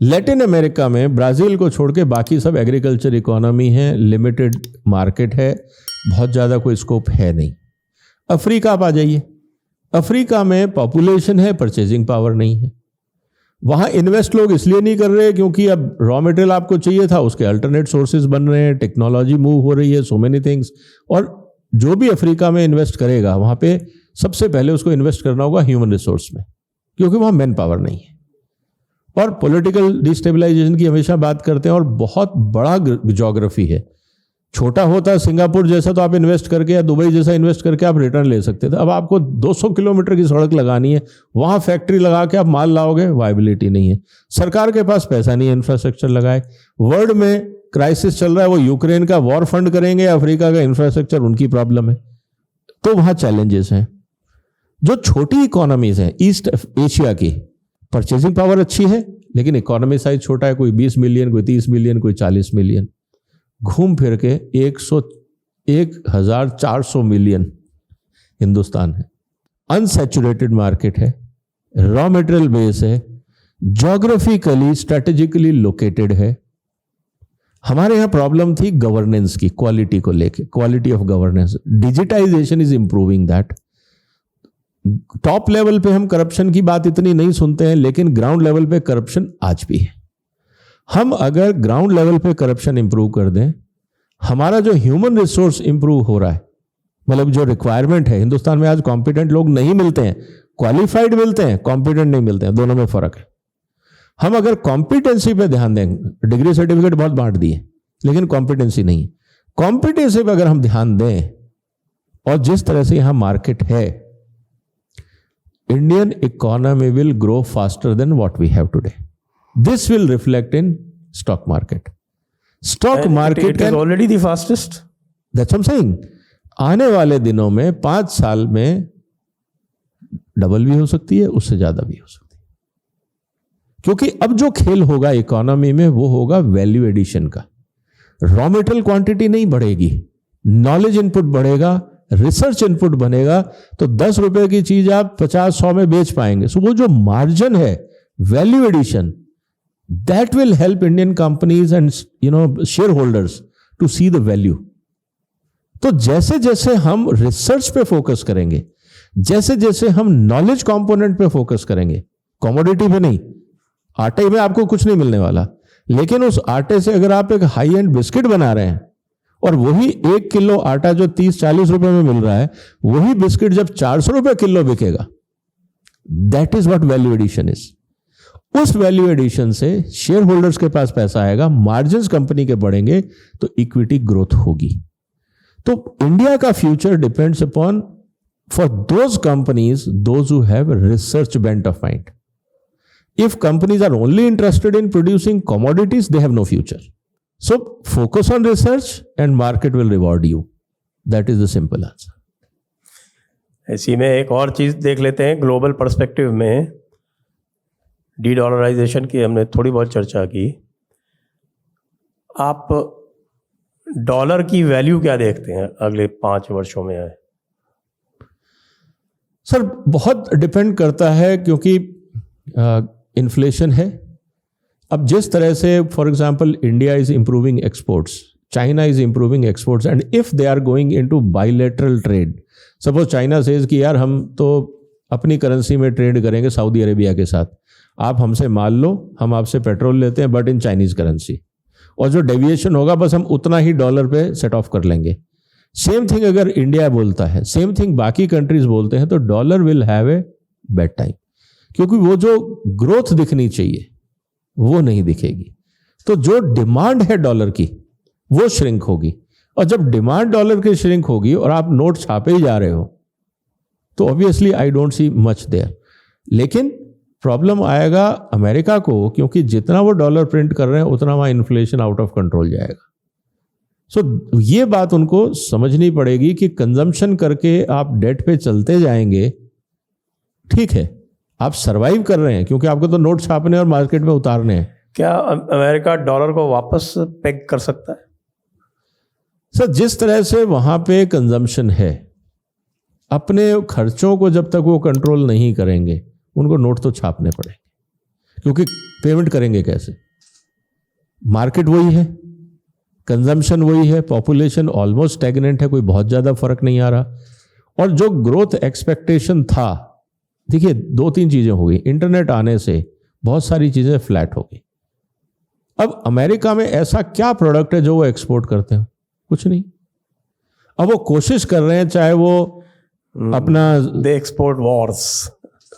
लैटिन अमेरिका में ब्राज़ील को छोड़ के बाकी सब एग्रीकल्चर इकोनॉमी है, लिमिटेड मार्केट है, बहुत ज़्यादा कोई स्कोप है नहीं। अफ्रीका आप आ जाइए, अफ्रीका में पॉपुलेशन है, परचेजिंग पावर नहीं है। वहाँ इन्वेस्ट लोग इसलिए नहीं कर रहे क्योंकि अब रॉ मटेरियल आपको चाहिए था, उसके अल्टरनेट सोर्सेज बन रहे हैं, टेक्नोलॉजी मूव हो रही है, सो मेनी थिंग्स। और जो भी अफ्रीका में इन्वेस्ट करेगा वहाँ पे सबसे पहले उसको इन्वेस्ट करना होगा ह्यूमन रिसोर्स में, क्योंकि वहाँ मैन पावर नहीं है। और पॉलिटिकल डिस्टेबलाइजेशन की हमेशा बात करते हैं, और बहुत बड़ा ज्योग्राफी है। छोटा होता सिंगापुर जैसा तो आप इन्वेस्ट करके या दुबई जैसा इन्वेस्ट करके आप रिटर्न ले सकते थे। अब आपको 200 किलोमीटर की सड़क लगानी है, वहाँ फैक्ट्री लगा के आप माल लाओगे, वायबिलिटी नहीं है। सरकार के पास पैसा नहीं है इंफ्रास्ट्रक्चर लगाए। वर्ल्ड में क्राइसिस चल रहा है, वो यूक्रेन का वॉर फंड करेंगे या अफ्रीका का इंफ्रास्ट्रक्चर, उनकी प्रॉब्लम है। तो वहाँ चैलेंजेस हैं। जो छोटी इकोनॉमीज हैं ईस्ट एशिया की, परचेजिंग पावर अच्छी है लेकिन इकोनॉमी साइज छोटा है, कोई 20 मिलियन, कोई 30 मिलियन, कोई 40 मिलियन, घूम फिर के 1400 मिलियन हिंदुस्तान है। अनसैचुरेटेड मार्केट है, रॉ मटेरियल बेस है, ज्योग्राफिकली स्ट्रेटेजिकली लोकेटेड है। हमारे यहाँ प्रॉब्लम थी गवर्नेंस की, क्वालिटी को लेके, quality of governance. Digitisation is improving that. Top level पे हम करप्शन की बात इतनी नहीं सुनते हैं, लेकिन ग्राउंड लेवल पे करप्शन आज भी है। हम अगर ग्राउंड लेवल पे करप्शन इंप्रूव कर दें, हमारा जो ह्यूमन रिसोर्स इंप्रूव हो रहा है, मतलब जो रिक्वायरमेंट है, हिंदुस्तान में आज कॉम्पिटेंट लोग नहीं मिलते हैं, क्वालिफाइड मिलते हैं, कॉम्पिटेंट नहीं मिलते हैं, दोनों में फर्क है। हम अगर कॉम्पिटेंसी पे ध्यान दें, डिग्री सर्टिफिकेट बहुत बांट दिए लेकिन कॉम्पिटेंसी नहीं है। कॉम्पिटेंसी पे अगर हम ध्यान दें, और जिस तरह से यहां मार्केट है, Indian economy will grow faster than what we have today. This will reflect in stock market. Stock market it is already the fastest. That's what I'm saying. आने वाले दिनों में 5 साल में डबल भी हो सकती है, उससे ज्यादा भी हो सकती है। क्योंकि अब जो खेल होगा इकोनॉमी में वो होगा वैल्यू एडिशन का। रॉ मटेरियल क्वांटिटी नहीं बढ़ेगी, नॉलेज इनपुट बढ़ेगा, रिसर्च इनपुट बनेगा, तो 10 रुपए की चीज आप 50-100 में बेच पाएंगे। सो वो जो मार्जिन है, value addition, that will help Indian companies and share holders to see the value. तो जैसे जैसे हम रिसर्च पे फोकस करेंगे, जैसे जैसे हम नॉलेज कंपोनेंट पे फोकस करेंगे, कमोडिटी पे नहीं, आटे में आपको कुछ नहीं मिलने वाला, लेकिन उस आटे से अगर आप एक हाई एंड बिस्किट बना रहे हैं, और वही 1 किलो आटा जो 30-40 रुपए में मिल रहा है, वही बिस्किट जब 400 रुपए किलो बिकेगा, that is what value addition is. उस वैल्यू एडिशन से शेयर होल्डर्स के पास पैसा आएगा, मार्जिन्स कंपनी के बढ़ेंगे, तो इक्विटी ग्रोथ होगी। तो इंडिया का future depends upon, for those companies, those who have research bent of mind. If companies are only interested in producing commodities, they have no future. So focus on research and market will reward you. That is the simple answer. इसी में एक और चीज़ देख लेते हैं global perspective में। D-dollarisation की हमने थोड़ी बहुत चर्चा की। आप डॉलर की वैल्यू क्या देखते हैं अगले 5 वर्षों में? है सर, बहुत डिपेंड करता है, क्योंकि इन्फ्लेशन है। अब जिस तरह से, for example, India is improving exports, China is improving exports, and if they are going into bilateral trade, suppose China says कि यार हम तो अपनी करेंसी में ट्रेड करेंगे सऊदी अरेबिया के साथ, आप हमसे माल लो, हम आपसे पेट्रोल लेते हैं बट इन चाइनीज करेंसी, और जो डेविएशन होगा बस हम उतना ही डॉलर पे सेट ऑफ कर लेंगे। सेम थिंग अगर इंडिया बोलता है, सेम थिंग बाकी कंट्रीज बोलते हैं, तो dollar will have a bad time, क्योंकि वो जो ग्रोथ दिखनी चाहिए वो नहीं दिखेगी। तो जो डिमांड है डॉलर की वो श्रिंक होगी, और जब डिमांड डॉलर की श्रिंक होगी और आप नोट छापे ही जा रहे हो, तो obviously I don't see much there. लेकिन प्रॉब्लम आएगा अमेरिका को, क्योंकि जितना वो डॉलर प्रिंट कर रहे हैं उतना वहां इन्फ्लेशन आउट ऑफ कंट्रोल जाएगा। सो ये बात उनको समझनी पड़ेगी कि कंजम्पशन करके आप डेट पे चलते जाएंगे, ठीक है, आप सरवाइव कर रहे हैं क्योंकि आपको तो नोट छापने और मार्केट में उतारने हैं। क्या अमेरिका डॉलर को वापस पेग कर सकता है? सर, जिस तरह से वहां पे कंजम्पशन है, अपने खर्चों को जब तक वो कंट्रोल नहीं करेंगे, उनको नोट तो छापने पड़ेंगे, क्योंकि पेमेंट करेंगे कैसे? मार्केट वही है, कंजम्पशन वही है, पॉपुलेशन ऑलमोस्ट स्टैग्नेंट है, कोई बहुत ज़्यादा फर्क नहीं आ रहा। और जो ग्रोथ एक्सपेक्टेशन था, देखिए 2-3 चीज़ें हो गई। इंटरनेट आने से बहुत सारी चीज़ें फ्लैट हो गई। अब अमेरिका में ऐसा क्या प्रोडक्ट है जो वो एक्सपोर्ट करते हैं? कुछ नहीं। अब वो कोशिश कर रहे हैं, चाहे वो अपना दे एक्सपोर्ट वॉर्स।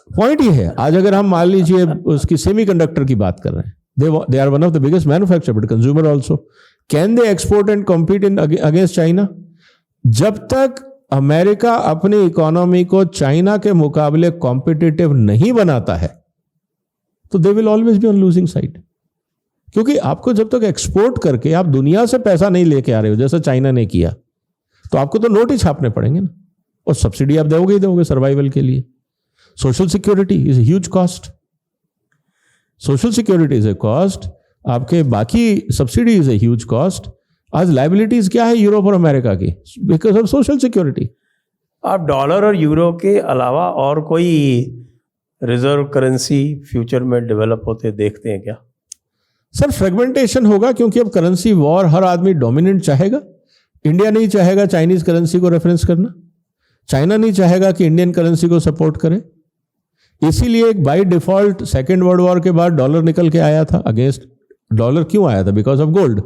पॉइंट ये है, आज अगर हम मान लीजिए उसकी सेमीकंडक्टर की बात कर रहे हैं, they are one of the biggest manufacturer but consumer also. Can they export and compete in against China? जब तक अमेरिका अपनी इकोनॉमी को चाइना के मुकाबले कॉम्पिटिटिव नहीं बनाता है, तो they will always be on losing side. क्योंकि आपको जब तक एक्सपोर्ट करके आप दुनिया से पैसा नहीं लेके आ रहे हो, जैसा चाइना ने किया, तो आपको तो नोट ही छापने पड़ेंगे ना, और सब्सिडी आप दोगे ही दोगे सर्वाइवल के लिए। Social security is huge cost. Social security is a cost, आपके बाकी subsidy is a huge cost. आज लाइबिलिटीज क्या है यूरोप और अमेरिका की? Because of social security. आप डॉलर और यूरो के अलावा और कोई रिजर्व करेंसी फ्यूचर में डेवलप होते देखते हैं क्या? सर, फ्रेगमेंटेशन होगा, क्योंकि अब करेंसी वॉर, हर आदमी डोमिनेंट चाहेगा। इंडिया नहीं चाहेगा चाइनीज करेंसी को रेफरेंस करना, चाइना नहीं चाहेगा कि इंडियन करेंसी को सपोर्ट करे। इसीलिए एक by default second world war के बाद डॉलर निकल के आया था अगेंस्ट। डॉलर क्यों आया था? Because of gold.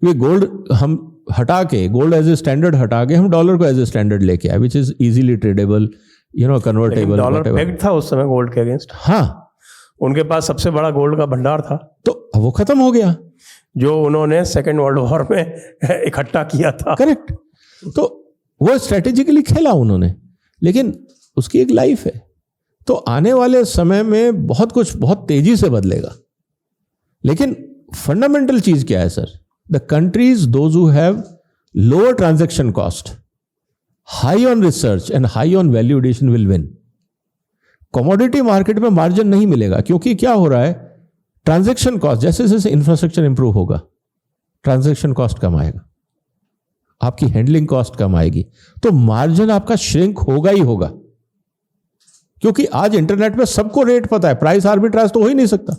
ये गोल्ड हम हटा के, गोल्ड एज ए स्टैंडर्ड हटा के, हम डॉलर को एज ए स्टैंडर्ड लेके आए, which is easily tradable, convertible. Dollar pegged था उस समय गोल्ड के अगेंस्ट। हाँ, उनके पास सबसे बड़ा गोल्ड का भंडार था, तो वो खत्म हो गया, जो उन्होंने सेकेंड वर्ल्ड वॉर में इकट्ठा किया था। करेक्ट। तो वो स्ट्रेटेजिकली खेला उन्होंने, लेकिन उसकी एक लाइफ है। तो आने वाले समय में बहुत कुछ बहुत तेजी से बदलेगा। लेकिन फंडामेंटल चीज क्या है sir? The countries those who have lower transaction cost, high on research and high on value addition will win. Commodity market में मार्जिन नहीं मिलेगा, क्योंकि क्या हो रहा है, ट्रांजैक्शन कॉस्ट, जैसे जैसे इंफ्रास्ट्रक्चर इंप्रूव होगा, ट्रांजैक्शन कॉस्ट कम आएगा, आपकी हैंडलिंग कॉस्ट कम आएगी, तो मार्जिन आपका श्रिंक होगा ही होगा। क्योंकि आज इंटरनेट पे सबको रेट पता है, प्राइस आर्बिट्राज तो हो ही नहीं सकता।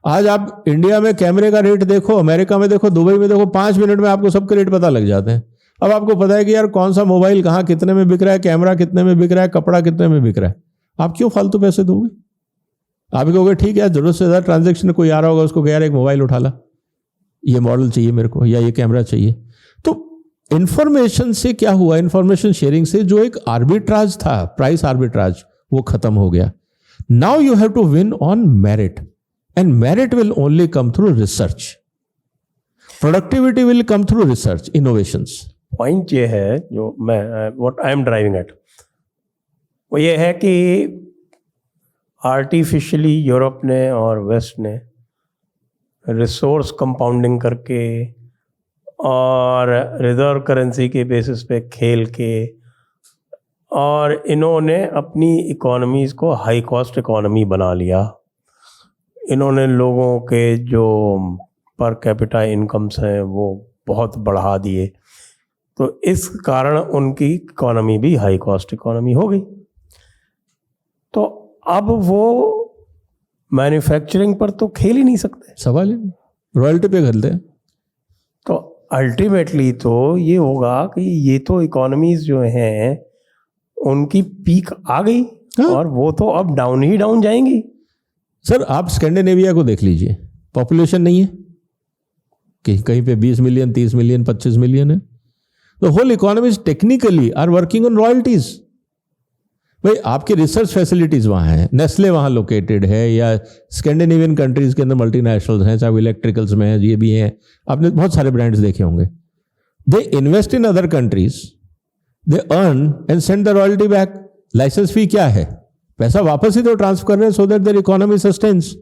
आज आप इंडिया में कैमरे का रेट देखो, अमेरिका में देखो, दुबई में देखो, 5 मिनट में आपको सबके रेट पता लग जाते हैं। अब आपको पता है कि यार कौन सा मोबाइल कहाँ कितने में बिक रहा है, कैमरा कितने में बिक रहा है, कपड़ा कितने में बिक रहा है। आप क्यों फालतू पैसे दोगे? आप कहोगे ठीक है, जरूरत से ज़्यादा ट्रांजेक्शन कोई आ रहा होगा, उसको कह यार एक मोबाइल उठा ला, ये मॉडल चाहिए मेरे को, या ये कैमरा चाहिए। तो इंफॉर्मेशन से क्या हुआ, इंफॉर्मेशन शेयरिंग से जो एक आर्बिट्राज था, प्राइस आर्बिट्राज, वो खत्म हो गया। Now you have to win on merit, and merit will only come through research. Productivity will come through research, innovations. Point ये है जो मैं what I am driving at, वो ये है कि आर्टिफिशियली यूरोप ने और वेस्ट ने रिसोर्स कंपाउंडिंग करके और रिजर्व करेंसी के बेसिस पे खेल के, और इन्होंने अपनी इकोनॉमीज़ को हाई कॉस्ट इकोनॉमी बना लिया। इन्होंने लोगों के जो पर कैपिटा इनकम्स हैं वो बहुत बढ़ा दिए, तो इस कारण उनकी इकोनॉमी भी हाई कॉस्ट इकोनॉमी हो गई। तो अब वो मैन्युफैक्चरिंग पर तो खेल ही नहीं सकते, सवाल ही नहीं, रॉयल्टी पे खेलते हैं। तो अल्टीमेटली तो ये होगा कि ये तो इकोनॉमीज जो हैं उनकी पीक आ गई, हाँ। और वो तो अब डाउन ही डाउन जाएंगी। सर, आप स्कैंडिनेविया को देख लीजिए, पॉपुलेशन नहीं है, कहीं पे 20 मिलियन, 30 मिलियन, 25 मिलियन है। The whole economies technically are working on royalties. भाई आपकी रिसर्च फैसिलिटीज वहाँ हैं, नेस्ले वहाँ लोकेटेड है, या स्कैंडिनेवियन कंट्रीज के अंदर मल्टीनेशनल्स हैं, चाहे इलेक्ट्रिकल्स में है, ये भी हैं, आपने बहुत सारे ब्रांड्स देखे होंगे। They invest in other countries, they earn and send the royalty back. Licence fee क्या है? पैसा वापस ही तो ट्रांसफर कर रहे हैं, so that there economy sustains.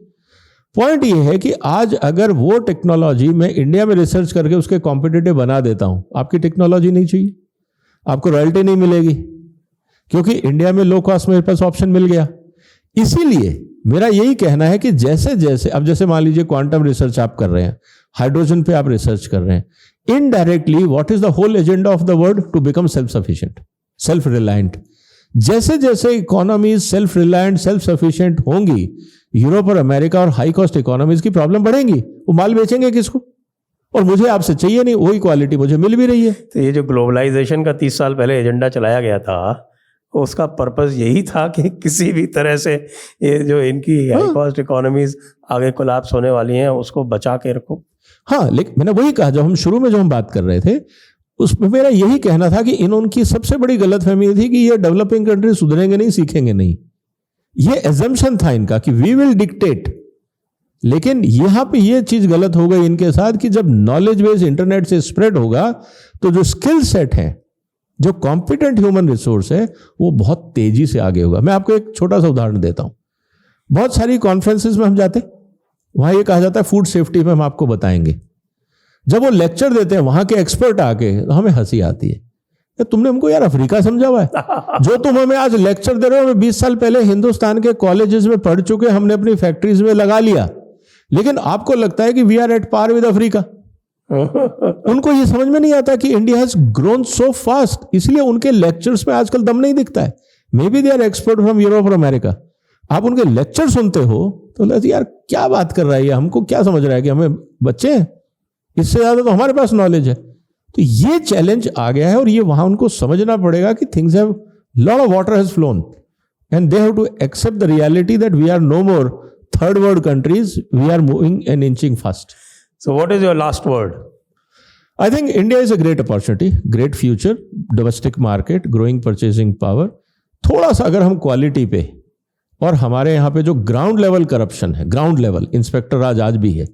Point ये है कि आज अगर वो टेक्नोलॉजी मैं इंडिया में रिसर्च करके उसके कॉम्पिटिटिव बना देता हूं, आपकी टेक्नोलॉजी नहीं चाहिए, आपको रॉयल्टी नहीं मिलेगी, क्योंकि इंडिया में लो कॉस्ट मेरे पास ऑप्शन मिल गया। इसीलिए मेरा यही कहना है कि जैसे जैसे अब जैसे मान लीजिए क्वांटम रिसर्च आप कर रहे हैं, हाइड्रोजन पे आप रिसर्च कर रहे हैं, indirectly what is the whole agenda of the world? To become self sufficient, self reliant. जैसे जैसे economies self reliant, self sufficient होंगी, यूरोप और अमेरिका और हाई कॉस्ट इकोनॉमीज की प्रॉब्लम बढ़ेंगी। वो माल बेचेंगे किसको? और मुझे आपसे चाहिए नहीं, वही क्वालिटी मुझे मिल भी रही है। तो ये जो ग्लोबलाइजेशन का 30 साल पहले एजेंडा चलाया गया था, उसका पर्पस यही था कि किसी भी तरह से ये जो इनकी हाई कॉस्ट इकोनॉमीज आगे कोलैप्स होने वाली हैं उसको बचा के रखो। हाँ, लेकिन मैंने वही कहा, जब हम शुरू में जो हम बात कर रहे थे उसमें मेरा यही कहना था कि उनकी सबसे बड़ी गलतफहमी थी कि ये डेवलपिंग कंट्री सुधरेंगे नहीं, सीखेंगे नहीं। ये एजम्पशन था इनका कि वी विल डिक्टेट। लेकिन यहां पे ये चीज गलत हो गई इनके साथ कि जब नॉलेज बेस इंटरनेट से स्प्रेड होगा तो जो स्किल सेट है, जो कॉम्पिटेंट ह्यूमन रिसोर्स है, वो बहुत तेजी से आगे होगा। मैं आपको एक छोटा सा उदाहरण देता हूं। बहुत सारी कॉन्फ्रेंसेस में हम जाते, वहां ये कहा जाता है फूड सेफ्टी में हम आपको बताएंगे। जब वो लेक्चर देते हैं वहां के एक्सपर्ट आके, तो हमें हंसी आती है, तुमने हमको यार अफ्रीका समझा हुआ है? जो तुम हमें आज लेक्चर दे रहे हो, 20 साल पहले हिंदुस्तान के कॉलेजेस में पढ़ चुके, हमने अपनी फैक्ट्रीज में लगा लिया, लेकिन आपको लगता है कि we are at par with Africa. उनको ये समझ में नहीं आता कि India has grown so fast, इसलिए उनके लेक्चर्स में आजकल दम नहीं दिखता है। May be they are expert from Europe और अमेरिका। आप उनके लेक्चर सुनते हो तो लगता है यार क्या बात कर रहा है, हमको क्या समझ रहा है कि हमें बच्चे हैं, इससे ज्यादा तो हमारे पास नॉलेज है। तो ये चैलेंज आ गया है और ये वहां उनको समझना पड़ेगा कि things have lot of water has flown and they have to accept the reality that we are no more third world countries, we are moving and inching fast. So what is your last word? I think India is a great opportunity, great future, domestic market, growing purchasing power. थोड़ा सा अगर हम quality पे और हमारे यहाँ पे जो ग्राउंड लेवल करप्शन है, ग्राउंड लेवल इंस्पेक्टर राज आज भी है,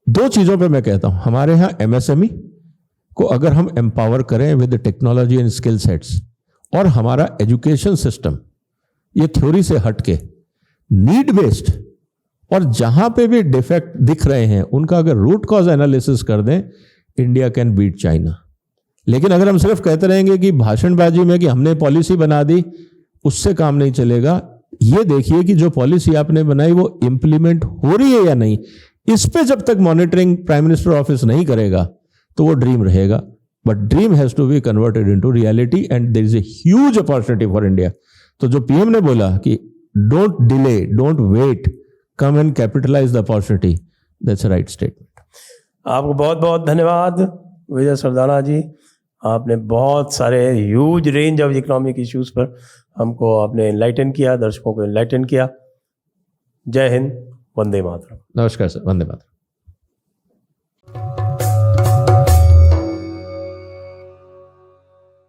दो चीज़ों पे मैं कहता हूँ, हमारे यहाँ MSME को अगर हम एम्पावर करें with technology and skill sets, और हमारा एजुकेशन सिस्टम ये थ्योरी से हटके नीड बेस्ड, और जहां पे भी डिफेक्ट दिख रहे हैं उनका अगर रूट कॉज एनालिसिस कर दें, इंडिया कैन बीट चाइना। लेकिन अगर हम सिर्फ कहते रहेंगे कि भाषणबाजी में कि हमने पॉलिसी बना दी, उससे काम नहीं चलेगा। ये देखिए कि जो पॉलिसी आपने बनाई वो इंप्लीमेंट हो रही है या नहीं, इस पे जब तक मॉनिटरिंग प्राइम मिनिस्टर ऑफिस नहीं करेगा तो वो ड्रीम रहेगा। But dream has to be converted into reality and there is a huge opportunity for India. तो जो पीएम ने बोला कि don't delay, don't wait, come and capitalize the opportunity, that's a right statement. आपको बहुत बहुत धन्यवाद विजय सरदाना जी। आपने बहुत सारे huge range of economic issues पर हमको आपने एनलाइटन किया, दर्शकों को एनलाइटन किया। जय हिंद, वंदे मातरम। नमस्कार सर, वंदे मातरम।